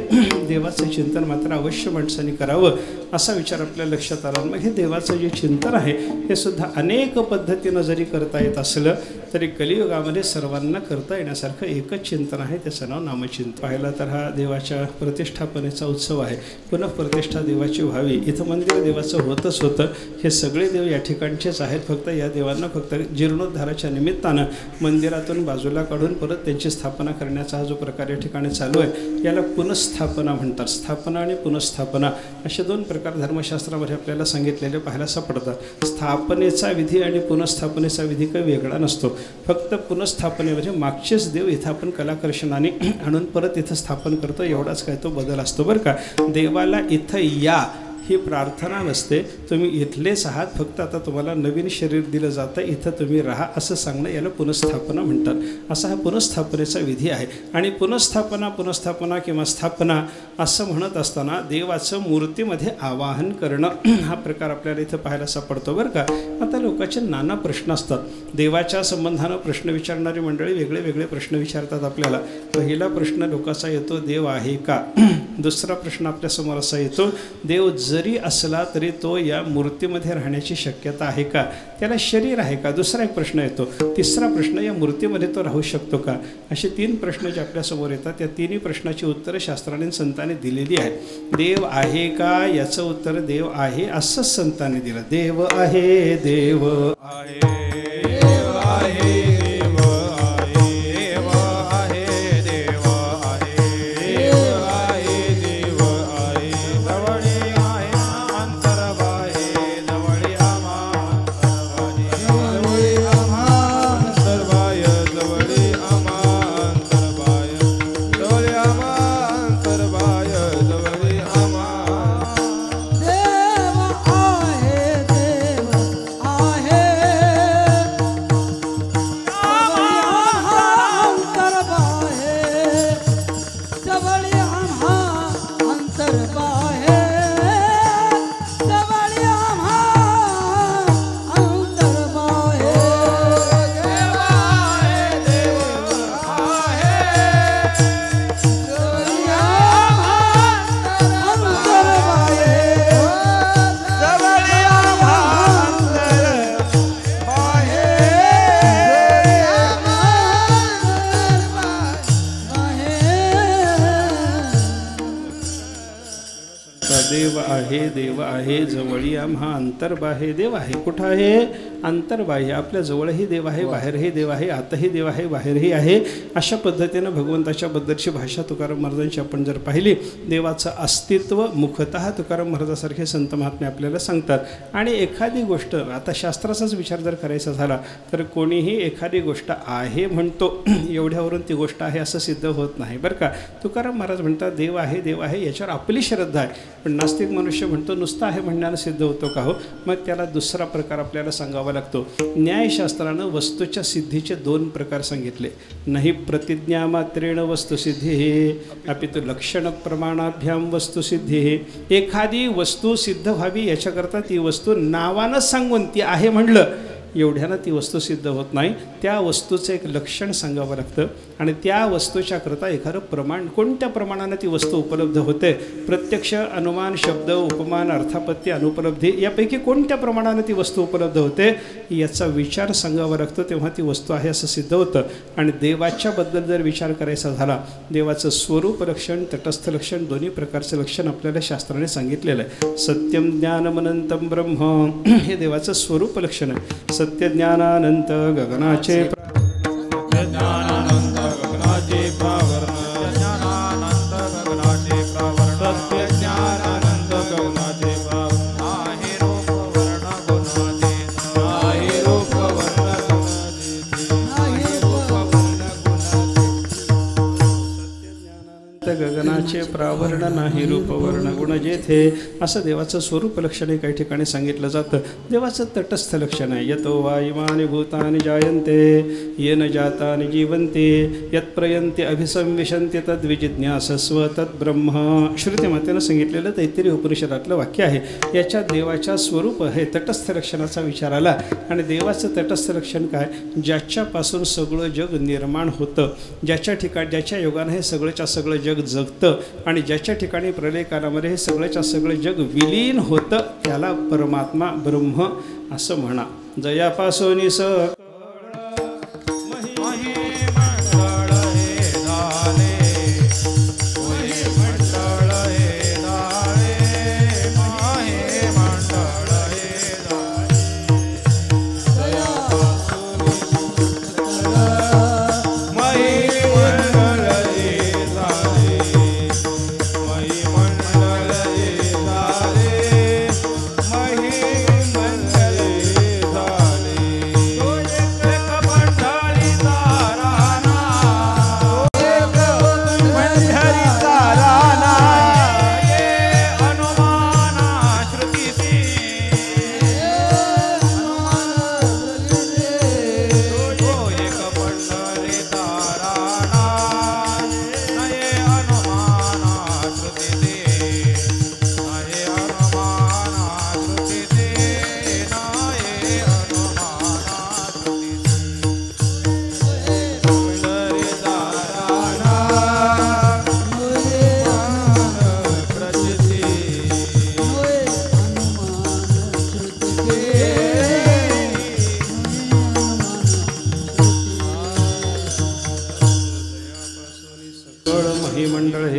A: देवाचं चिंतन मात्र अवश्य माणसाने करावं असा विचार आपल्या लक्षात आला. मग हे देवाचं जे चिंतन आहे हे सुद्धा अनेक पद्धतीनं जरी करता येत असलं तरी कलियुगामध्ये सर्वांना करता येण्यासारखं एकच चिंतन आहे, त्याचं नाव नामचिंतन. पाहिला तर हा देवाच्या प्रतिष्ठापनेचा उत्सव आहे. पुन्हा प्रतिष्ठा देवाची व्हावी. इथं मंदिर देवाचं होतच होतं. हे सगळे देव या ठिकाणचेच आहेत. फक्त या देवांना फक्त जीर्णोद्धाराच्या निमित्तानं मंदिरातून बाजूला काढून परत त्यांची स्थापना करण्याचा हा जो प्रकार या ठिकाणी चालू आहे याला पुनःस्थापना म्हणतात. स्थापना आणि पुनःस्थापना असे 2 प्रकार धर्मशास्त्रामध्ये आपल्याला सांगितलेले पाहायला सापडतात. स्थापनेचा विधी आणि पुनःस्थापनेचा विधी काही वेगळा नसतो. फक्त पुनःस्थापनेमध्ये मागचेच देव इथं आपण कलाकर्षणाने आणून परत इथं स्थापन करतो एवढाच काय तो बदल असतो बरं का. देवाला इथं या ही प्रार्थना नसते. तुम्ही इथलेच आहात, फक्त आता तुम्हाला नवीन शरीर दिलं जातं, इथं तुम्ही राहा असं सांगणं याला पुनःस्थापना म्हणतात. असा हा पुनःस्थापनेचा विधी आहे. आणि पुनःस्थापना किंवा स्थापना असं म्हणत असताना देवाचं मूर्तीमध्ये आवाहन करणं हा प्रकार आपल्याला इथं पाहायला सापडतो बरं का. आता लोकांचे नाना प्रश्न असतात. देवाच्या संबंधानं प्रश्न विचारणारी मंडळी वेगळे वेगळे प्रश्न विचारतात आपल्याला. पहिला प्रश्न लोकांचा येतो, देव आहे का? दुसरा प्रश्न आपल्यासमोर असा येतो, देव जरी असला तरी तो या मूर्तीमध्ये राहण्याची शक्यता आहे का? त्याला शरीर आहे का? दुसरा एक प्रश्न येतो. तिसरा प्रश्न, या मूर्तीमध्ये तो राहू शकतो का? असे 3 प्रश्न जे आपल्यासमोर येतात त्या 3ही प्रश्नाची उत्तरं शास्त्राने संतांनी दिलेली आहेत. देव आहे का याचं उत्तर देव आहे असंच संतांनी दिलं. देव आहे, देव आहे, देव आहे, देव आहे, देव आहे, देव आहे, देव आहे, देव आहे, जवळी आहे अंतरबाहे, जवळी आम्हा जवळी आम्हा अंतरबाय, जवळी आम्हा अंतरबाय, जवळी आम्हा अंतरबाय, जवळी आम्हा.
B: देव आहे, देव आहे, जवळी आम्हा अंतरबाहे, जवळी आम्हा अंतरबाहे, देव आहे, देव आहे, जवळी आम्हा अंतरबाहे, जवळी आम्हा
A: देव आहे, देव आहे, जवळी आम्हा अंतरबाहे. देव आहे कुठं आहे? अंतर्बाह्य. आपल्या जवळही देव आहे, बाहेरही देव आहे, आतही देव आहे, बाहेरही आहे. अशा पद्धतीनं भगवंताच्या बद्दलची भाषा तुकाराम महाराजांची आपण जर पाहिली, देवाचं अस्तित्व मुखतः तुकाराम महाराजासारखे संत महात्मे आपल्याला सांगतात. आणि एखादी गोष्ट, आता शास्त्राचाच विचार जर करायचा झाला तर कोणीही एखादी गोष्ट आहे म्हणतो एवढ्यावरून ती गोष्ट आहे असं सिद्ध होत नाही बरं का. तुकाराम महाराज म्हणतात देव आहे, देव आहे, याच्यावर आपली श्रद्धा आहे. पण नास्तिक मनुष्य म्हणतो नुसतं आहे म्हणण्यानं सिद्ध होतो का हो? मग त्याला दुसरा प्रकार आपल्याला सांगावा लागतो. न्यायशास्त्रानं वस्तूच्या सिद्धीचे 2 प्रकार सांगितले. नाही प्रतिज्ञा मात्रेण वस्तुसिद्धी अपितु लक्षण प्रमाणाभ्याम वस्तुसिद्धी. एखादी वस्तू सिद्ध व्हावी याच्याकरता ती वस्तू नावानं सांगून ती आहे म्हणलं एवढ्यानं ती वस्तू सिद्ध होत नाही. त्या वस्तूचं एक लक्षण सांगावं लागतं आणि त्या वस्तूच्या करता एखादं प्रमाण, कोणत्या प्रमाणानं ती वस्तू उपलब्ध होते, प्रत्यक्ष, अनुमान, शब्द, उपमान, अर्थापत्ती, अनुपलब्धी यापैकी कोणत्या प्रमाणानं ती वस्तू उपलब्ध होते याचा विचार सांगावा लागतो, तेव्हा ती वस्तू आहे असं सिद्ध होतं. आणि देवाच्याबद्दल जर विचार करायचा झाला, देवाचं स्वरूप लक्षण, तटस्थ लक्षण दोन्ही प्रकारचं लक्षण आपल्याला शास्त्राने सांगितलेलं आहे. सत्यम ज्ञानमनंतम ब्रह्म हे देवाचं स्वरूप लक्षण आहे. सत्य ज्ञानानंत गगनाचे
B: रूप
A: नित्य गगनाचे प्रावरण नाही रूप वर्ण गुण जेथे. असं देवाचं स्वरूप लक्षण काही ठिकाणी सांगितलं जातं. देवाचं तटस्थ लक्षण आहे. यतो वा इमानि भूतानि जायन्ते येन जातानि जीवन्ते यत्प्रयन्ते अभिसंविशन्ते तद्विजिज्ञासस्व तद्ब्रह्म. श्रुतिमातेनं सांगितलेलं तैत्तिरीय उपनिषदातलं वाक्य आहे. याच्यात देवाच्या स्वरूप हे तटस्थ लक्षणाचा विचार आला. आणि देवाचं तटस्थ लक्षण काय? ज्याच्यापासून सगळं जग निर्माण होतं, ज्याच्या ठिकाणी ज्याच्या योगानं हे सगळंच्या सगळं जग जगतं आणि ज्याच्या ठिकाणी प्रलय कालामध्ये हे सगळंच्या सगळं जग विलीन होतं, त्याला परमात्मा ब्रह्म असं म्हणा. जयापासून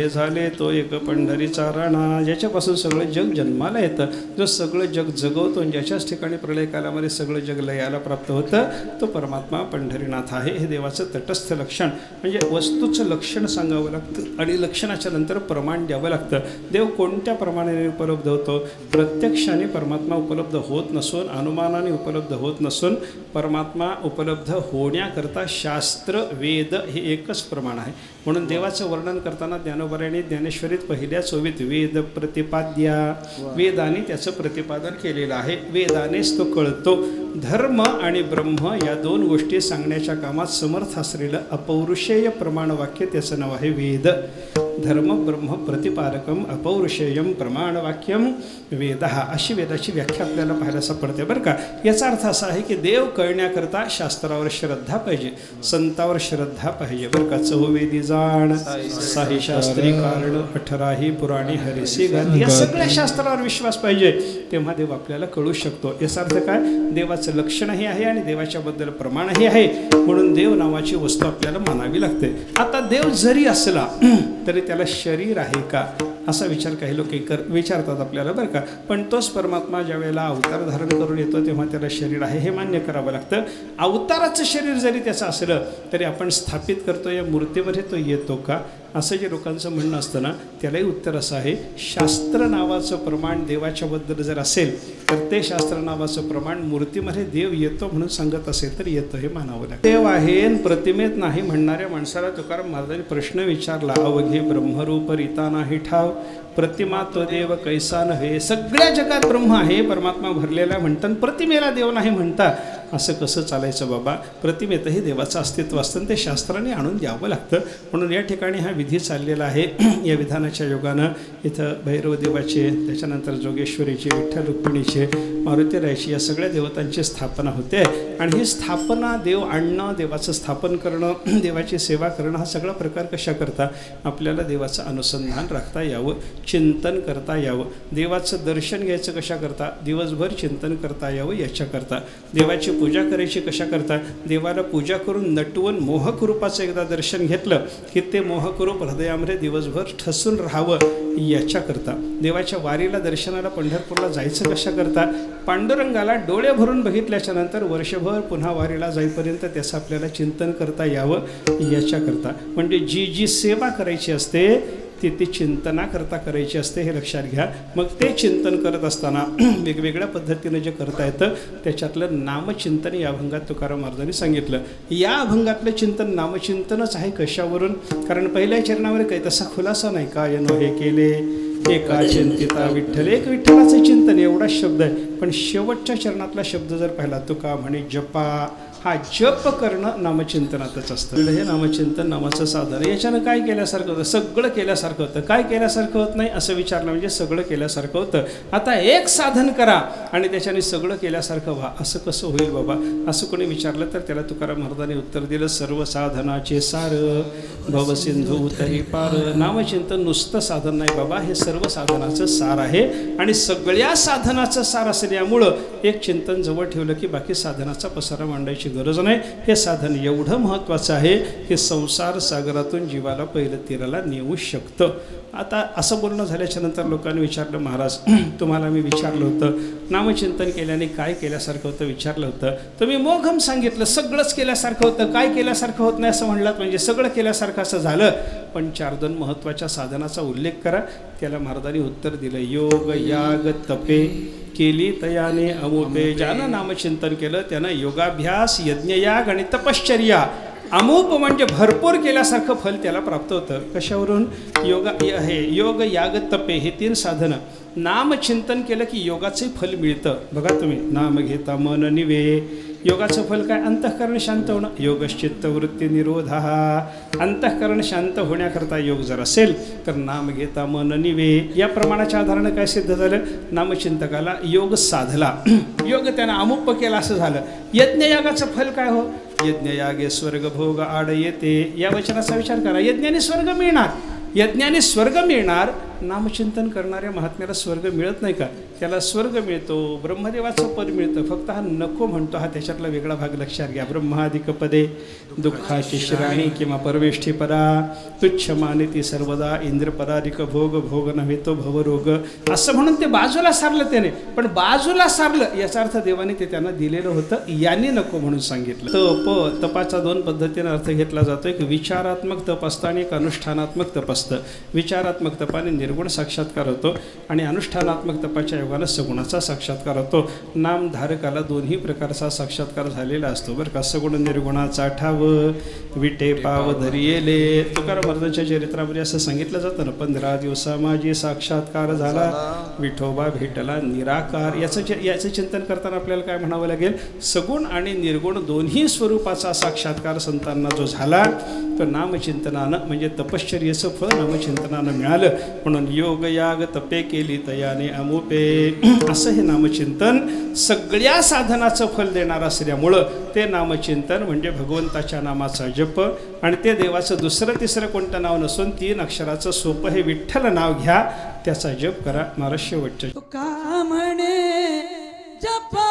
A: झाले तो एक पंढरीचा राणा. ज्याच्यापासून सगळं जग जन्माला येतं, जो सगळं जग जगवतो आणि ज्याच्याच ठिकाणी प्रलय कालामध्ये सगळं जग लयाला प्राप्त होतं, तो परमात्मा पंढरीनाथ आहे. हे देवाचं तटस्थ लक्षण. म्हणजे वस्तूचं लक्षण सांगावं लागतं आणि लक्षणाच्या नंतर प्रमाण द्यावं लागतं. देव कोणत्या प्रमाणाने उपलब्ध होतो? प्रत्यक्षाने परमात्मा उपलब्ध होत नसून, अनुमानाने उपलब्ध होत नसून, परमात्मा उपलब्ध होण्याकरता शास्त्र वेद हे एकच प्रमाण आहे. म्हणून देवाचं वर्णन करताना ज्ञानोबराने ज्ञानेश्वरीत पहिल्याच ओवीत वेद प्रतिपाद्या, वेदाने त्याचं प्रतिपादन केलेलं आहे. वेदानेच तो कळतो. धर्म आणि ब्रह्म या दोन गोष्टी सांगण्याच्या कामात समर्थ असलेलं अपौरुषेय प्रमाणवाक्य त्याचं नाव आहे वेद. धर्म ब्रह्म प्रतिपादकम अपौरुषेयम प्रमाणवाक्यम वेद. अशी वेदाची व्याख्या आपल्याला पाहायला सापडते बरं का. याचा अर्थ असा आहे की देव कळण्याकरता शास्त्रावर श्रद्धा पाहिजे, संतावर श्रद्धा पाहिजे बरं का. चहुवेदी जाण साही शास्त्री कारण 18 पुराणी हरिसी गाती, या सगळ्या शास्त्रावर विश्वास पाहिजे, तेव्हा देव आपल्याला कळू शकतो. याचा अर्थ काय? देवाचं लक्षणही आहे आणि देवाच्याबद्दल प्रमाणही आहे. म्हणून देव नावाची वस्तू आपल्याला मानावी लागते. आता देव जरी असला तरी त्याला शरीर आहे का, असा विचार काही लोक विचारतात आपल्याला बरं का. पण तोच परमात्मा ज्या वेळेला अवतार धारण करून येतो तेव्हा त्याला शरीर आहे हे मान्य करावं लागतं. अवताराचं शरीर जरी त्याचं असलं तरी आपण स्थापित करतो या मूर्तीमध्ये तो येतो का, असं जे लोकांचं म्हणणं असतं ना, त्यालाही उत्तर असं आहे, शास्त्र नावाचं प्रमाण देवाच्याबद्दल जर असेल तर ते शास्त्र नावाचं प्रमाण मूर्तीमध्ये देव येतो म्हणून सांगत असेल तर येतं हे मानावं लागतं. देव आहे प्रतिमेत नाही म्हणणाऱ्या माणसाला तुकाराम महाराजांनी प्रश्न विचारला, अवघे ब्रह्मरूप रीता नाही ठाव, प्रतिमा तो देव कैसा नव्हे. सगळ्या जगात ब्रह्म आहे, परमात्मा भरलेला म्हणतात, प्रतिमेला देव नाही म्हणता, असं कसं चालायचं बाबा. प्रतिमेतही देवाचं अस्तित्व असतं, ते शास्त्राने आणून द्यावं लागतं. म्हणून या ठिकाणी हा विधी चाललेला आहे. या विधानाच्या योगानं इथं भैरवदेवाचे, त्याच्यानंतर जोगेश्वरीचे, विठ्ठल रुक्मिणीचे, मारुतीरायाची, या सगळ्या देवतांची स्थापना होते. आणि ही स्थापना, देव आणणं, देवाचं स्थापन करणं, देवाची सेवा करणं, हा सगळा प्रकार कशा करता आपल्याला देवाचं अनुसंधान राखता यावं, चिंतन करता यावं. देवाचं दर्शन घ्यायचं कशा करता, दिवसभर चिंतन करता यावं याच्याकरता. देवाची पूजा करायची कशा करता, देवाला पूजा करून नटवून मोहक रूपाचं एकदा दर्शन घेतलं की ते मोहक रूप हृदयामध्ये दिवसभर ठसून राहावं याच्याकरता. देवाच्या वारीला दर्शनाला पंढरपूरला जायचं कशा करता, पांडुरंगाला डोळे भरून बघितल्याच्या नंतर वर्षभर पुन्हा वारीला जाईपर्यंत त्याचं आपल्याला चिंतन करता यावं याच्याकरता. म्हणजे जी जी सेवा करायची असते ती चिंतना करता करायची असते, हे लक्षात घ्या. मग ते चिंतन करत असताना वेगवेगळ्या पद्धतीनं जे करता येतं त्याच्यातलं नामचिंतन या अभंगात तुकाराम महाराजांनी सांगितलं. या अभंगातलं चिंतन नामचिंतनच आहे. कशावरून? कारण पहिल्या चरणावर काही तसा खुलासा नाही. काय नो हे केले एका चिंतिता विठ्ठल, एक विठ्ठलाचं चिंतन एवढाच शब्द आहे. पण शेवटच्या चरणातला शब्द जर पाहिला, तुका म्हणे जपा, हा जप करणं नामचिंतनातच असतं. हे नामचिंतन नामाचं साधन. याच्यानं काय केल्यासारखं होतं? सगळं केल्यासारखं होतं. काय केल्यासारखं होत नाही असं विचारलं म्हणजे सगळं केल्यासारखं होतं. आता एक साधन करा आणि त्याच्याने सगळं केल्यासारखं व्हा, असं कसं होईल बाबा, असं कोणी विचारलं तर त्याला तुकाराम महाराजांनी उत्तर दिलं, सर्व साधनाचे सार भवसिंधू तरी पार. नामचिंतन नुसतं साधन नाही बाबा, हे सर्व साधनाचं सार आहे. आणि सगळ्या साधनाचं सार असल्यामुळं एक चिंतन जवळ ठेवलं की बाकी साधनाचा पसारा मांडायची गरज नाही. हे साधन एवढं महत्त्वाचं आहे की संसार सागरातून जीवाला पहिलं तीराला नेऊ शकतं. आता असं बोलणं झाल्याच्या नंतर लोकांनी विचारलं, महाराज तुम्हाला मी विचारलं होतं नामचिंतन केल्याने काय केल्यासारखं होतं विचारलं होतं, तुम्ही मोघम सांगितलं सगळंच केल्यासारखं होतं, काय केल्यासारखं होत नाही असं म्हणलात, म्हणजे सगळं केल्यासारखं असं झालं. पण 4 महत्त्वाच्या साधनाचा उल्लेख करा. त्याला महाराजांनी उत्तर दिलं, योग याग तपे केली तयाने अमोपे. ज्यानं नामचिंतन केलं त्यानं योगाभ्यास यज्ञयाग आणि तपश्चर्या अमूप म्हणजे भरपूर केल्यासारखं फल त्याला प्राप्त होतं. कशावरून? योग याग तपे हे 3 साधनं. नामचिंतन केलं की योगाचे फल मिळतं. बघा तुम्ही, नाम घेता मन निवे, योगाचं फल काय? अंतःकरण शांत होणं. योगश्चित्त वृत्ती निरोधा. अंतःकरण शांत होण्याकरता योग जर असेल तर नाम घेता मन निवे. या प्रमाणाच्या आधारानं काय सिद्ध झालं? नामचिंतकाला योग साधला, योग त्यानं अमुप केला असं झालं. यज्ञयागाचं फल काय हो? यज्ञयागे स्वर्ग भोग आड येते. या वचनाचा विचार करा. यज्ञाने स्वर्ग मिळणार, यज्ञाने स्वर्ग मिळणार. नामचिंतन करणाऱ्या महात्म्याला स्वर्ग मिळत नाही का? त्याला स्वर्ग मिळतो, ब्रह्मदेवाचं पद मिळतं. फक्त हा नको म्हणतो, हा त्याच्यातला वेगळा भाग लक्षात घ्या. ब्रह्मादिक पदे दुःखाची श्राणी किंवा परवेष्ठी परा तुच्छ मानिती सर्वदा इंद्रपराधिक भोग भोग नव्हे तो भवरोग, असं म्हणून ते बाजूला सारलं त्याने. पण बाजूला सारलं याचा अर्थ देवाने ते त्यांना दिलेलं होतं, यांनी नको म्हणून सांगितलं. तपाचा 2 पद्धतीने अर्थ घेतला जातो. एक विचारात्मक तप असतं आणि एक अनुष्ठानात्मक तप असतं. विचारात्मक तपाने निर्गुण साक्षात्कार होतो आणि अनुष्ठानात्मक तपाच्या योगानं सगुणाचा साक्षात्कार होतो. नामधारकाला 2ही प्रकारचा साक्षात्कार झालेला असतो बरं का. सगुण निर्गुणाचा ठाव विटे पाव धरियेले. तुकाराम महाराजांच्या चरित्रामध्ये असं सांगितलं जातं ना, 15 दिवसा माझी साक्षात्कार झाला, विठोबा भेटला निराकार. याचं चिंतन करताना आपल्याला काय म्हणावं लागेल? सगुण आणि निर्गुण 2ही स्वरूपाचा साक्षात्कार संतांना जो झाला तो नामचिंतनानं म्हणजे तपश्चर्येचं फळ नामचिंतनानं मिळालं. म्हणून योग याग तपे केली तयाने अमोपे, असं हे नामचिंतन सगळ्या साधनाचं फल देणार असल्यामुळं ते नामचिंतन म्हणजे भगवंताच्या नामाचा जप. आणि ते देवाचं दुसरं तिसरं कोणतं नाव नसून 3 अक्षराचं सोपं हे विठ्ठल नाव घ्या, त्याचा जप करा. महाराज शेवटच्या
B: तुका म्हणे जपा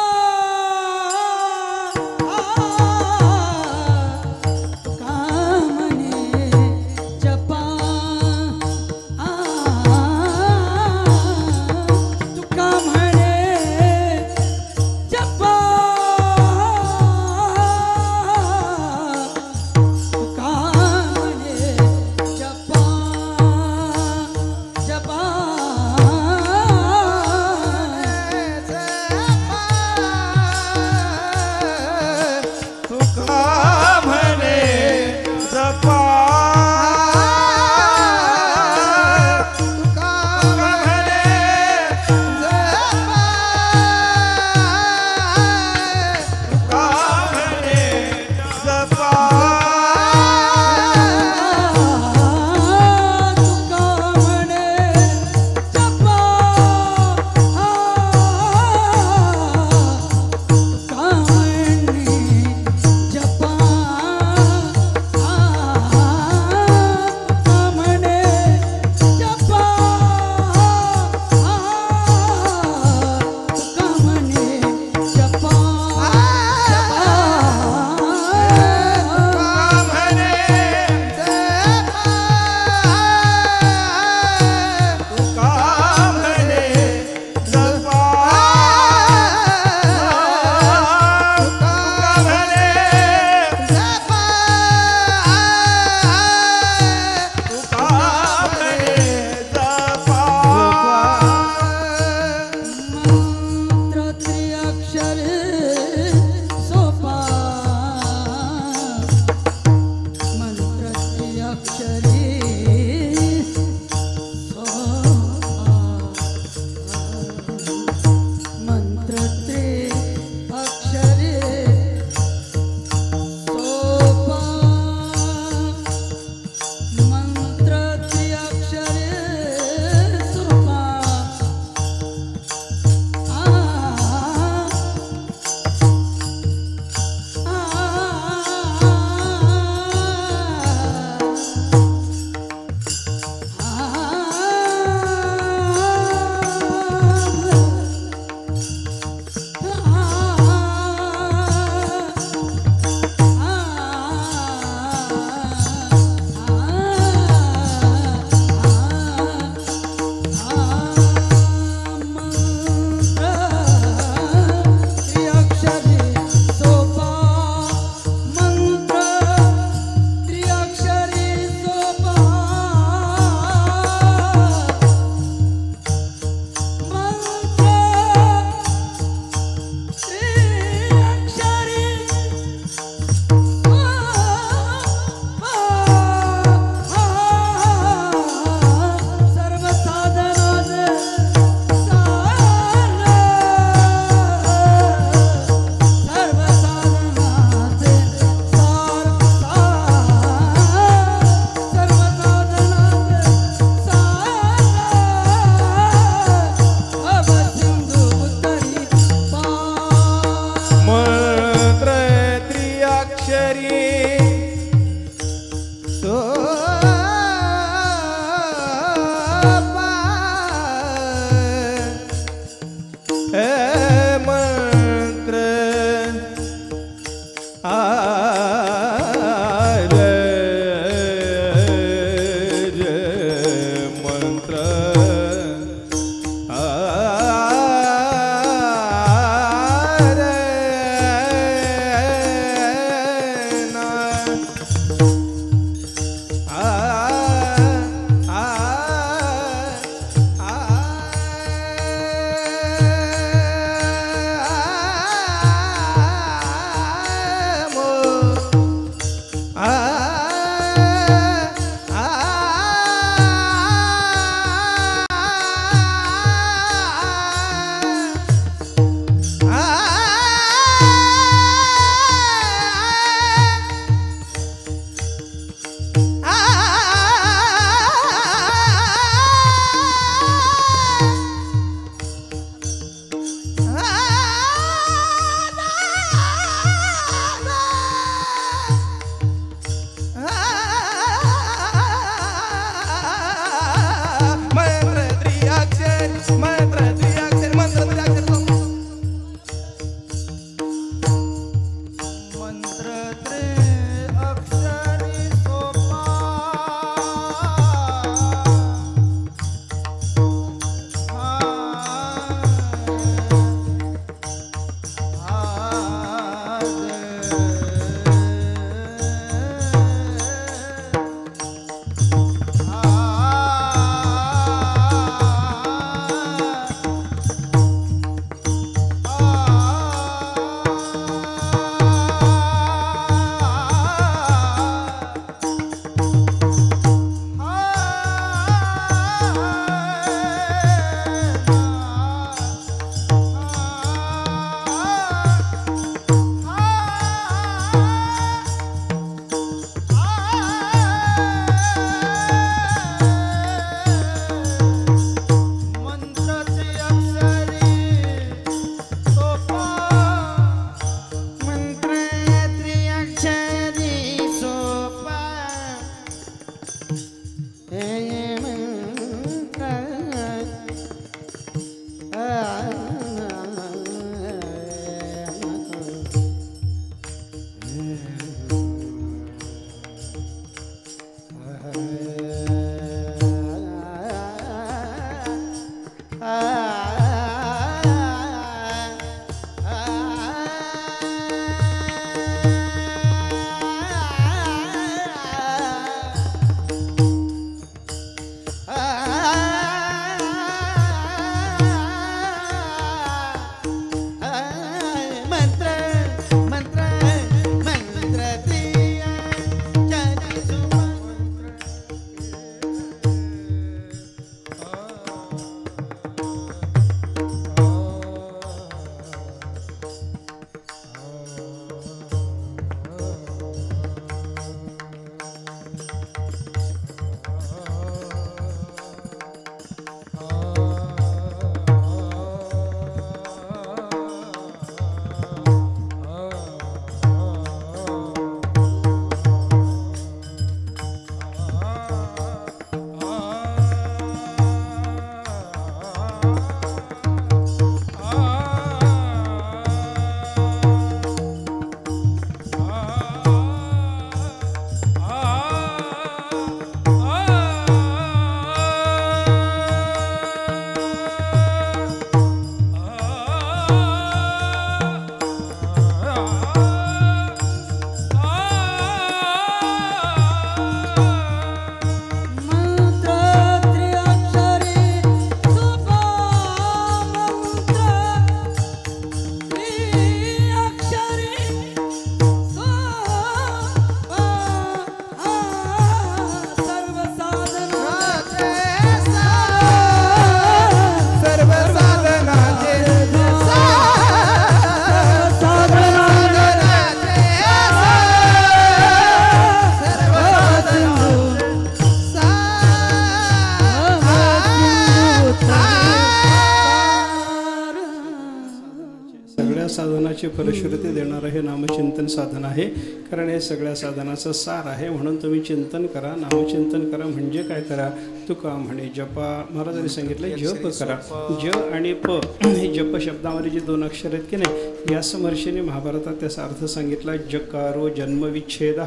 A: साधनाची फलश्रुती देणारं हे नामचिंतन साधन आहे. कारण हे सगळ्या साधनाचं सार आहे. म्हणून तुम्ही चिंतन करा, नामचिंतन करा. म्हणजे काय करा? तुका म्हणे जपा. महाराजांनी सांगितलं जप करा. ज आणि प हे जप शब्दामध्ये जे 2 अक्षर आहेत की नाही, या समर्षीने महाभारतात त्याचा अर्थ सांगितला. जकारो जन्मविच्छेद,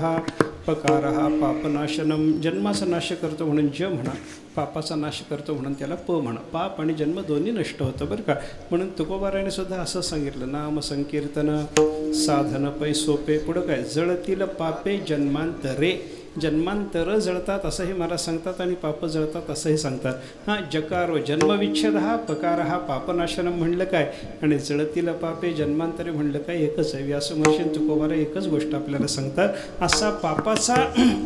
A: पकार हा पापनाशनम. जन्माचा नाश करतो म्हणून ज म्हणा, पापाचा नाश करतो म्हणून त्याला प म्हणा. पाप आणि जन्म दोन्ही नष्ट होतं बरं का. म्हणून तुकोबाराने सुद्धा असं सांगितलं, नाम संकीर्तन साधन पै सोपे. पुढं काय? जळतील पापे जन्मांतरे. जन्मांतर जळतात असंही महाराज सांगतात आणि पाप जळतात असंही सांगतात. हां, जकारो जन्मविच्छेद, पकार हा पापनाशनम म्हणलं काय, आणि जळतील पापे जन्मांतरे म्हणलं काय, एकच आहे. व्यासमहर्षी तुकोबारा एकच गोष्ट आपल्याला सांगतात. असा पापाचा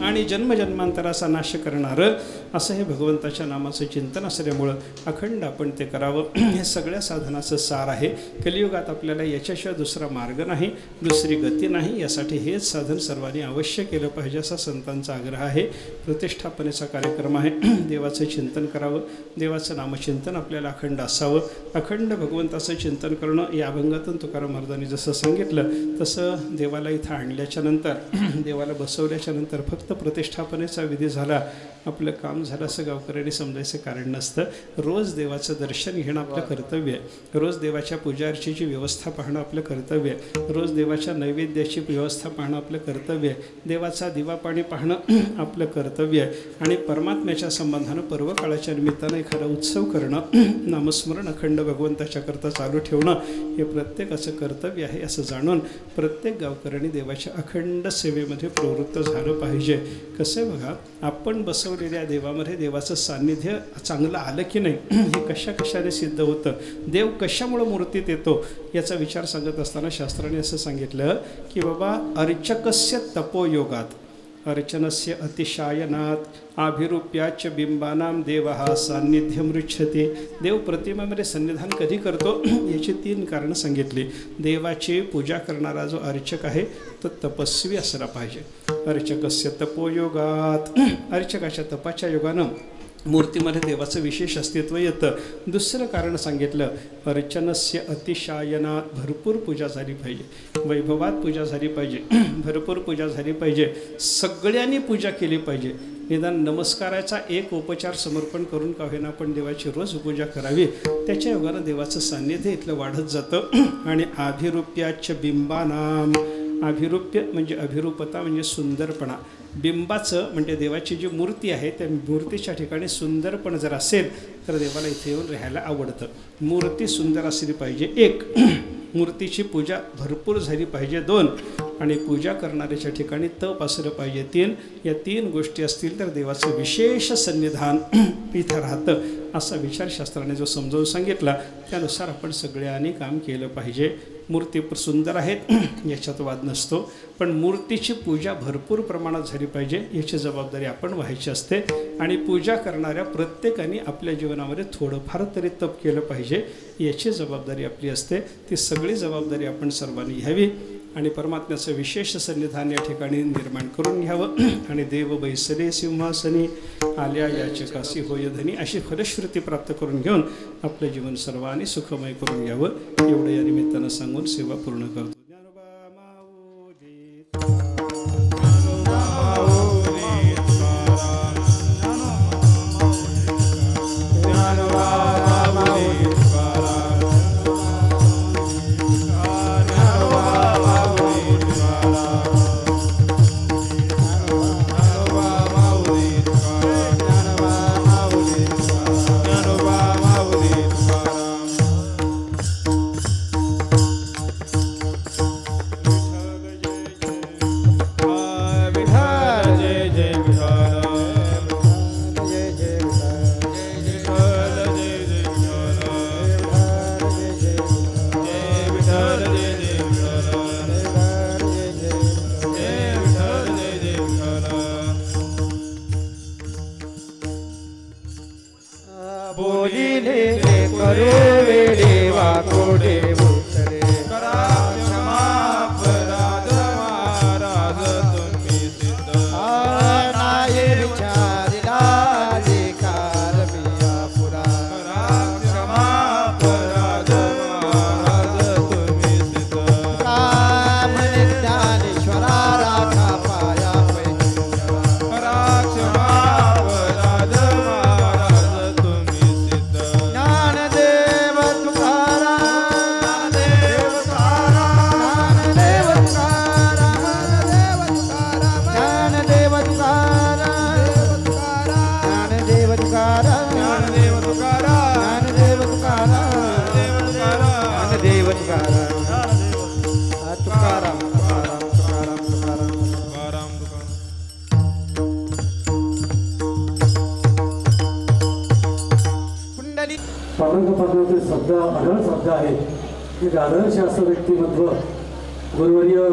A: आणि जन्मजन्मांतराचा नाश करणारं असं हे भगवंताच्या नामाचं चिंतन असल्यामुळं अखंड आपण ते करावं. हे सगळ्या साधनाचं सार आहे. कलियुगात आपल्याला याच्याशिवाय दुसरा मार्ग नाही, दुसरी गती नाही. यासाठी हेच साधन सर्वांनी अवश्य केलं पाहिजे असा संतांचा आग्रह आहे. प्रतिष्ठापनेचा कार्यक्रम आहे. देवाचं चिंतन करावं, देवाचं नामचिंतन आपल्याला अखंड असावं. अखंड भगवंताचं चिंतन करणं या अभंगातून तुकाराम महाराजांनी जसं सांगितलं तसं देवाला इथं आणल्याच्या नंतर, देवाला बसवल्याच्या नंतर फक्त प्रतिष्ठापनेचा विधी झाला, आपलं काम झालं असं गावकऱ्यांनी समजायचं कारण नसतं. रोज देवाचं दर्शन घेणं आपलं कर्तव्य आहे. रोज देवाच्या पूजा अर्चेची व्यवस्था पाहणं आपलं कर्तव्य आहे. रोज देवाच्या नैवेद्याची व्यवस्था पाहणं आपलं कर्तव्य आहे. देवाचा दिवा पाणी पाहणं आपलं कर्तव्य आहे. आणि परमात्म्याच्या संबंधानं पर्वकाळाच्या निमित्तानं एखादा उत्सव करणं, नामस्मरण अखंड भगवंताच्या करता चालू ठेवणं हे प्रत्येकाचं कर्तव्य आहे असं जाणून प्रत्येक गावकऱ्यांनी देवाच्या अखंड सेवेमध्ये प्रवृत्त झालं पाहिजे. कसं आहे बघा, आपण बसवलेल्या देवामध्ये देवाचं सान्निध्य चांगलं आलं की नाही हे कशाने सिद्ध होतं, देव कशामुळं मूर्तीत येतो याचा विचार सांगत असताना शास्त्राने असं सांगितलं की बाबा, अर्चकस्य तपोयोगात अर्चनस्य अतिशायनात अभिरूप्याच बिंबानाम देवः सान्निध्यम रुच्छते. देव प्रतिमेमध्ये सन्निधान कधी करतो याची 3 कारणं सांगितली. देवाची पूजा करणारा जो अर्चक आहे तो तपस्वी असला पाहिजे. अर्चकस्य तपोयोगात, अर्चकाच्या तपाच्या योगानं मूर्तीमध्ये देवाचं विशेष अस्तित्व येतं. दुसरं कारण सांगितलं, अर्चनस्य अतिशायनात, भरपूर पूजा झाली पाहिजे, वैभवात पूजा झाली पाहिजे, भरपूर पूजा झाली पाहिजे, सगळ्यांनी पूजा केली पाहिजे. निदान नमस्काराचा एक उपचार समर्पण करून का होईना पण देवाची रोज पूजा करावी. त्याच्या योगानं देवाचं सान्निध्य इथलं वाढत जातं. आणि अभिरूप्याच बिंबानाम, अभिरूप्य म्हणजे अभिरूपता म्हणजे सुंदरपणा. बिंबाचं म्हणजे देवाची जी मूर्ती आहे त्या मूर्तीच्या ठिकाणी सुंदरपण जर असेल तर देवाला इथे येऊन राहायला आवडतं. मूर्ती सुंदर असली पाहिजे 1, मूर्तीची पूजा भरपूर झाली पाहिजे 2, आणि पूजा करणाऱ्याच्या ठिकाणी तप असलं पाहिजे 3. या 3 गोष्टी असतील तर देवाचं विशेष सन्निधान इथं राहतं असा विचार शास्त्राने जो समजावून सांगितला त्यानुसार आपण सगळ्यांनी काम केलं पाहिजे. मूर्ती सुंदर आहेत याच्यात वाद नसतो, पण मूर्तीची पूजा भरपूर प्रमाणात झाली पाहिजे याची जबाबदारी आपण व्हायची असते. आणि पूजा करणाऱ्या प्रत्येकाने आपल्या जीवनामध्ये थोडंफार तरी तप केलं पाहिजे याची जबाबदारी आपली असते. ती सगळी जबाबदारी आपण सर्वांनी घ्यावी आणि परमात्म्याचं विशेष सन्निधान या ठिकाणी निर्माण करून घ्यावं. आणि देव बैसले सिंहासनी आल्या याचकासी होय धनी अशी फलश्रुती प्राप्त करून घेऊन आपलं जीवन सर्वांनी सुखमय करून घ्यावं एवढं या निमित्तानं सांगून सेवा पूर्ण करतो.
C: पांडुरंग पाटलांचे शब्द आढळ शब्द आहे एक आदर्श असं व्यक्तिमत्व गुरुवर्य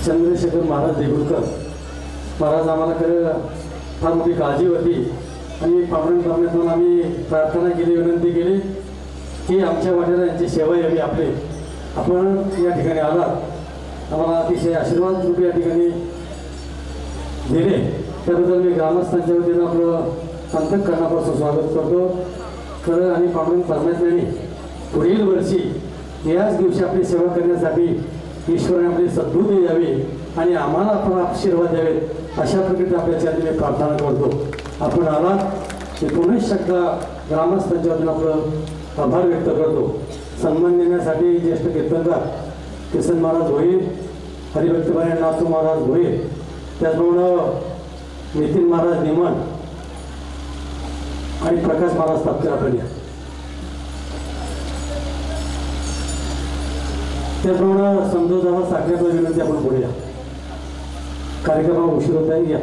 C: चंद्रशेखर महाराज देगलूरकर महाराज आम्हाला फार मोठी काळजी होती आणि पांडुरंग पाटलांतून आम्ही प्रार्थना केली विनंती केली की आमच्या वाटेला यांची सेवा यावी आपले आपण या ठिकाणी आलात आम्हाला अतिशय आशीर्वाद रूपी या ठिकाणी दिले त्याबद्दल मी ग्रामस्थांच्या वतीनं आपलं अंतःकरणापासून स्वागत करतो खरं आणि पांडुरंग परमात्म्याने पुढील वर्षी याच दिवशी आपली सेवा करण्यासाठी ईश्वराने आपली सद्बुद्धी द्यावी आणि आम्हाला आपण आशीर्वाद द्यावेत अशा प्रकारे आपल्याच्या मी प्रार्थना करतो आपण आलात पुनश्च एकदा ग्रामस्थांच्या वतीनं आपलं आभार व्यक्त करतो सन्मान देण्यासाठी ज्येष्ठ कीर्तनकार किसन महाराज भोईर हरिभक्तपरायण नाथू महाराज भोईर त्याचप्रमाणे नितीन महाराज निमण आणि प्रकाश महाराज तापकर आपण या त्याचप्रमाणे समजोदावा साखरेचा विनंती आपण पुढे या कार्यक्रमाला उशीर होत आहे या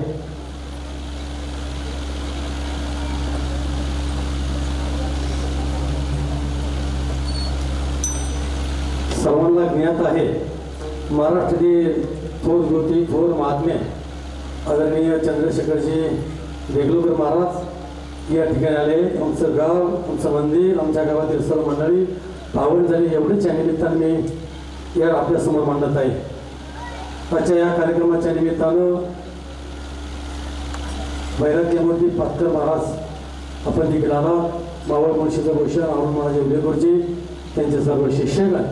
C: सर्वांना ज्ञात आहे महाराष्ट्रातील थोर ज्योती थोर महात्मे आदरणीय चंद्रशेखरजी देगलूरकर महाराज या ठिकाणी आले आमचं गाव आमचं मंदिर आमच्या गावातील सर्व मंडळी पावन झाली एवढेच या निमित्तानं मी या आपल्यासमोर मांडत आहे आजच्या या कार्यक्रमाच्या निमित्तानं वैराग्यमूर्ती पातकर महाराज आपण देखील आला मावळ मुळशीचं भूषण अरुण महाराज उल्लेखूरजी त्यांचे सर्व शिष्यगण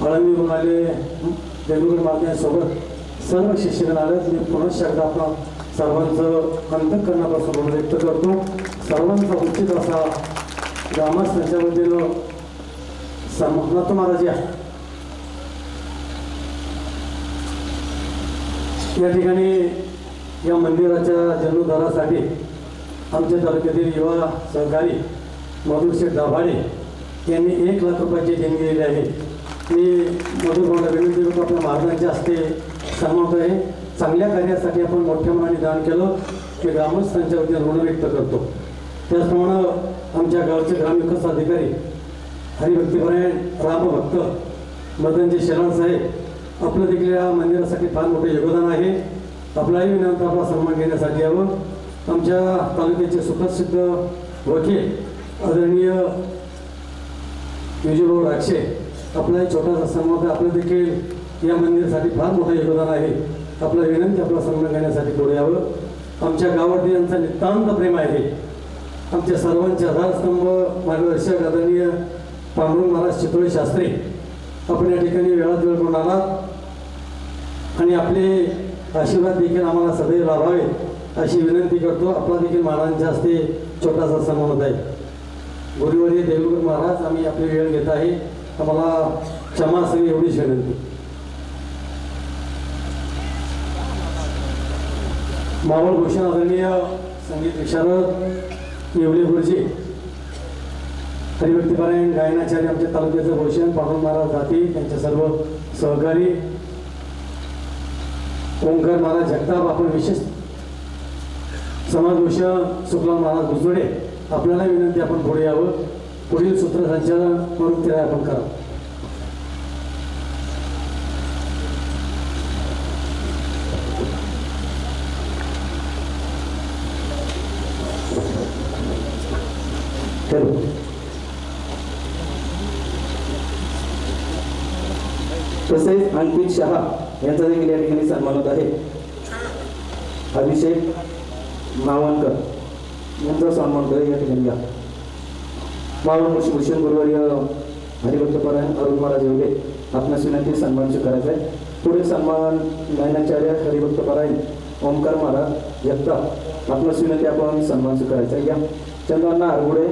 C: आळंदीवरून आले देगलूरकर महाराजांसोबत सर्व शिष्यगण आले मी पुनश्च एकदा आपण सर्वांचं अंतःकरणापासून व्यक्त करतो सर्वांचा उचित असा ग्रामस्थांच्या वतीनं नाथू महाराज या ठिकाणी या मंदिराच्या जीर्णोद्धारासाठी आमच्या तालुक्यातील युवा सहकारी मधुरशेठ दाभाडे यांनी 1 लाख रुपयाची देणगी दिली आहे मी मधुरभाऊला विनंती करतो आपल्या महाराजांच्या हस्ते सन्मान आहे चांगल्या कार्यासाठी आपण मोठ्या मनाने दान केलं ते ग्रामस्थांच्या वतीने ऋण व्यक्त करतो त्याचप्रमाणे आमच्या गावचे ग्रामविकास अधिकारी हरिभक्तीपरायण रामभक्त मदनजी शेलार साहेब आपलं देखील या मंदिरासाठी फार मोठं योगदान आहे आपलाही विनंती आपला सन्मान घेण्यासाठी यावं आमच्या तालुक्याचे सुप्रसिद्ध वकील आदरणीय विजयभाऊ राक्षे आपलाही छोटासा सन्मान आपलं देखील या मंदिरासाठी फार मोठं योगदान आहे आपला विनंती आपला सन्मान घेण्यासाठी पुढे यावं आमच्या गावातील यांचा नितांत प्रेम आहे आमच्या सर्वांचे आधारस्तंभ मार्गदर्शक आदरणीय पांडुरंग महाराज चितोळे शास्त्री आपण या ठिकाणी वेळात वेळ करून आलात आणि आपले आशीर्वाद देखील आम्हाला सदैव लाभावे अशी विनंती करतो आपला देखील महाराजांच्या हस्ते छोटासा सन्मान होत आहे गुरुवर्य देगलूरकर महाराज आम्ही आपली वेळ घेत आहे आम्हाला क्षमा असावी एवढीच विनंती मावळ भूषण आदरणीय संगीत विशारद येवले गुरुजी हरिभक्तीपरायण गायनाचार्य आमच्या तालुक्याचं भूषण पांडुरंग महाराज जाती त्यांचे सर्व सहकारी ओंकार महाराज जगताप आपण विशेष समाजभूषण सुखलाल महाराज भुजबडे आपल्याला विनंती आपण पुढे यावं पुढील सूत्रसंचालन म्हणून ते आपण करा
D: तसेच अंकित शहा यांचा देखील या ठिकाणी सन्मान होत आहे अभिषेक मावणकर यांचा सन्मान कर या ठिकाणी घ्या मावळ भूषण गुरुवर्य हरिभक्तपरायण अरुण महाराज एवढे आपणास विनंती सन्मान करायचा आहे पुढील सन्मान गायनाचार्य हरिभक्तपरायण ओंकार महाराज जगताप आपणास विनंती आपण सन्मान करायचा आहे या चंद्रांना आरगुडे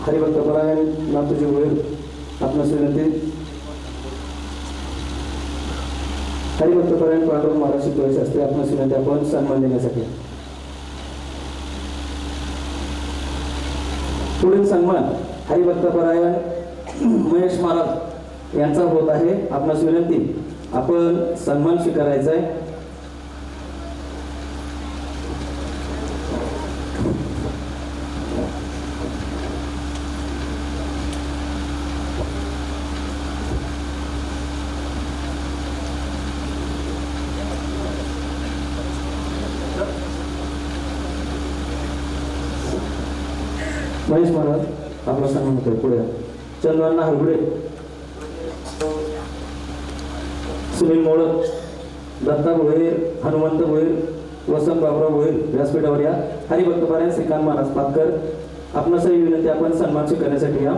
D: हरिभक्तपरायण नाथूजी भोईर आपणास विनंती हरिभक्तपरायण पांडुरंग महाराज चितोळे शास्त्री आपणास विनंती आपण सन्मान देण्यासाठी पुढील सन्मान हरिभक्तपरायण महेश महाराज यांचा होत आहे आपणास विनंती आपण सन्मान स्वीकारायचा आहे महेश महाराज आपला सन्मान होतोय. पुढे चंद्रांना हरगुडे, सुनील मोडक, दत्ता भोईर, हनुमंत भोईर, वसंत बाबराव भोईर व्यासपीठावर या. हरिभक्त पारायण श्रीकांत महाराज पातकर आपणास विनंती आपण सन्मान स्वीकारण्यासाठी या.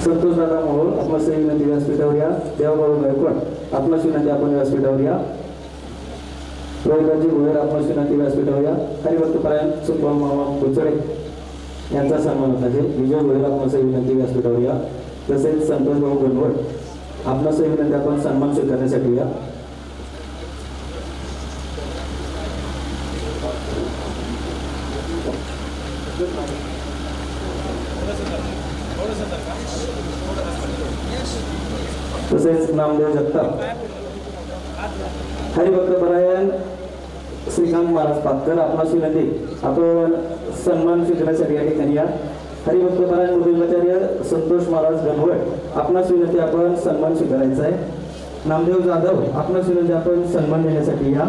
D: संतोष दादा मोहोळ आपणास विनंती व्यासपीठावर या. देवबाबू गायकवाड आपणास विनंती आपण व्यासपीठावर या. रोहिदाजी भोयर आपणास विनंती व्यासपीठावर या. हरिभक्त पारायण सुखभाऊ मामा कुचडे यांचा सन्मान होत आहे. विजय भोयर आपणास विनंती व्यासपीठावर या. तसेच संतोष भाऊ गणवट आपणास विनंती आपण सन्मान स्वीकारण्यासाठी या. तसेच नामदेव जगताप हरिभक्त पारायण श्रीकांत महाराज पातकर आपणास विनंती आपण सन्मान स्वीकारण्यासाठी या ठिकाणी या. हरिभक्त पारायण मृदुंगाचार्य संतोष महाराज गणवट आपणास विनंती आपण सन्मान स्वीकारायचा आहे. नामदेव जाधव आपणास विनंती आपण सन्मान देण्यासाठी या.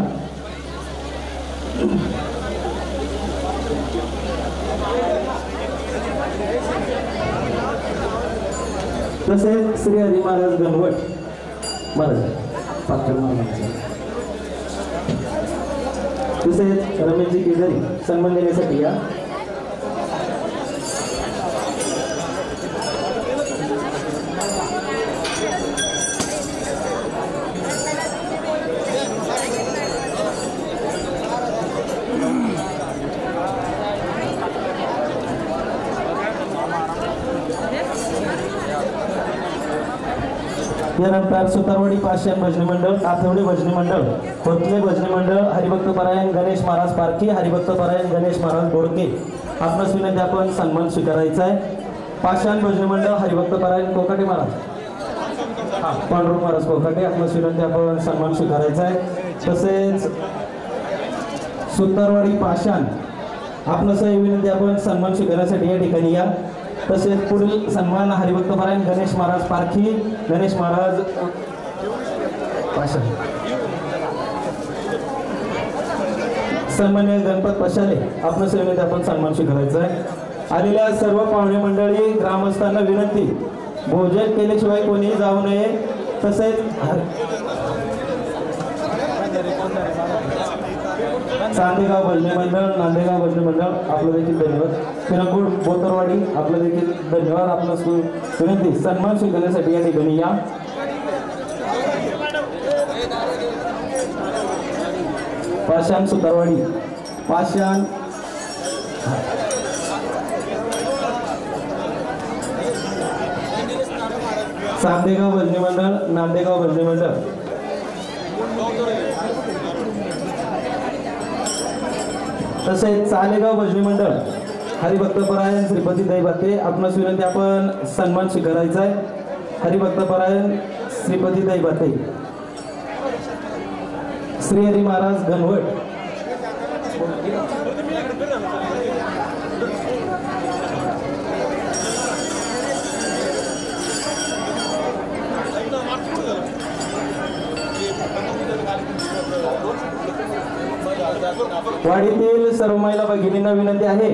D: तसेच श्री हरी महाराज गणवट महाराज पातळ महाराज तसेच रमेशजी केदारी सन्मान देण्यासाठी या. यानंतर सुतारवाडी पाषाण भजनी मंडळ, आथवडी भजनी मंडळ, खोतले भजनी मंडळ, हरिभक्त पारायण गणेश महाराज पारखी, हरिभक्त पारायण गणेश महाराज बोडके आपणास विनंती आपण सन्मान स्वीकारायचा आहे. पाषाण भजनी मंडळ हरिभक्त पारायण कोकाटे महाराज पांडुरंग महाराज कोकाटे आपणास विनंती आपण सन्मान स्वीकारायचा आहे. तसेच सुतारवाडी पाषाण आपणास विनंती आपण सन्मान स्वीकारण्यासाठी या ठिकाणी या. तसेच पुढील सन्मान हरिभक्त पारायण गणेश महाराज पारखी, गणेश महाराज पाषाण, सन्मान्य गणपत पशाले आपणास विनंती आपण सन्मान स्वीकारायचा आहे. आलेल्या सर्व पाहुणे मंडळी ग्रामस्थांना विनंती भोजन केल्याशिवाय कोणीही जाऊ नये. तसेच चांदेगाव भजनी मंडळ, नांदेगाव भजनी मंडळ आपलं देखील धन्यवाद. पिरंगुळ बोतरवाडी आपलं देखील धन्यवाद. आपलं विनंती सन्मान स्वीकारण्यासाठी या ठिकाणी या. पाषाण सुतारवाडी पाषाण चांदेगाव भजनी मंडळ, नांदेगाव भजनी मंडळ, तसेच चालेगाव भजनी मंडळ हरिभक्त परायण श्रीपती दैबाते आपणास विनंती आपण सन्मान स्वीकारायचा आहे. हरिभक्त परायण श्रीपती दैबाते श्री हरी महाराज गणवट वाडीतील सर्व महिला भगिनींना विनंती आहे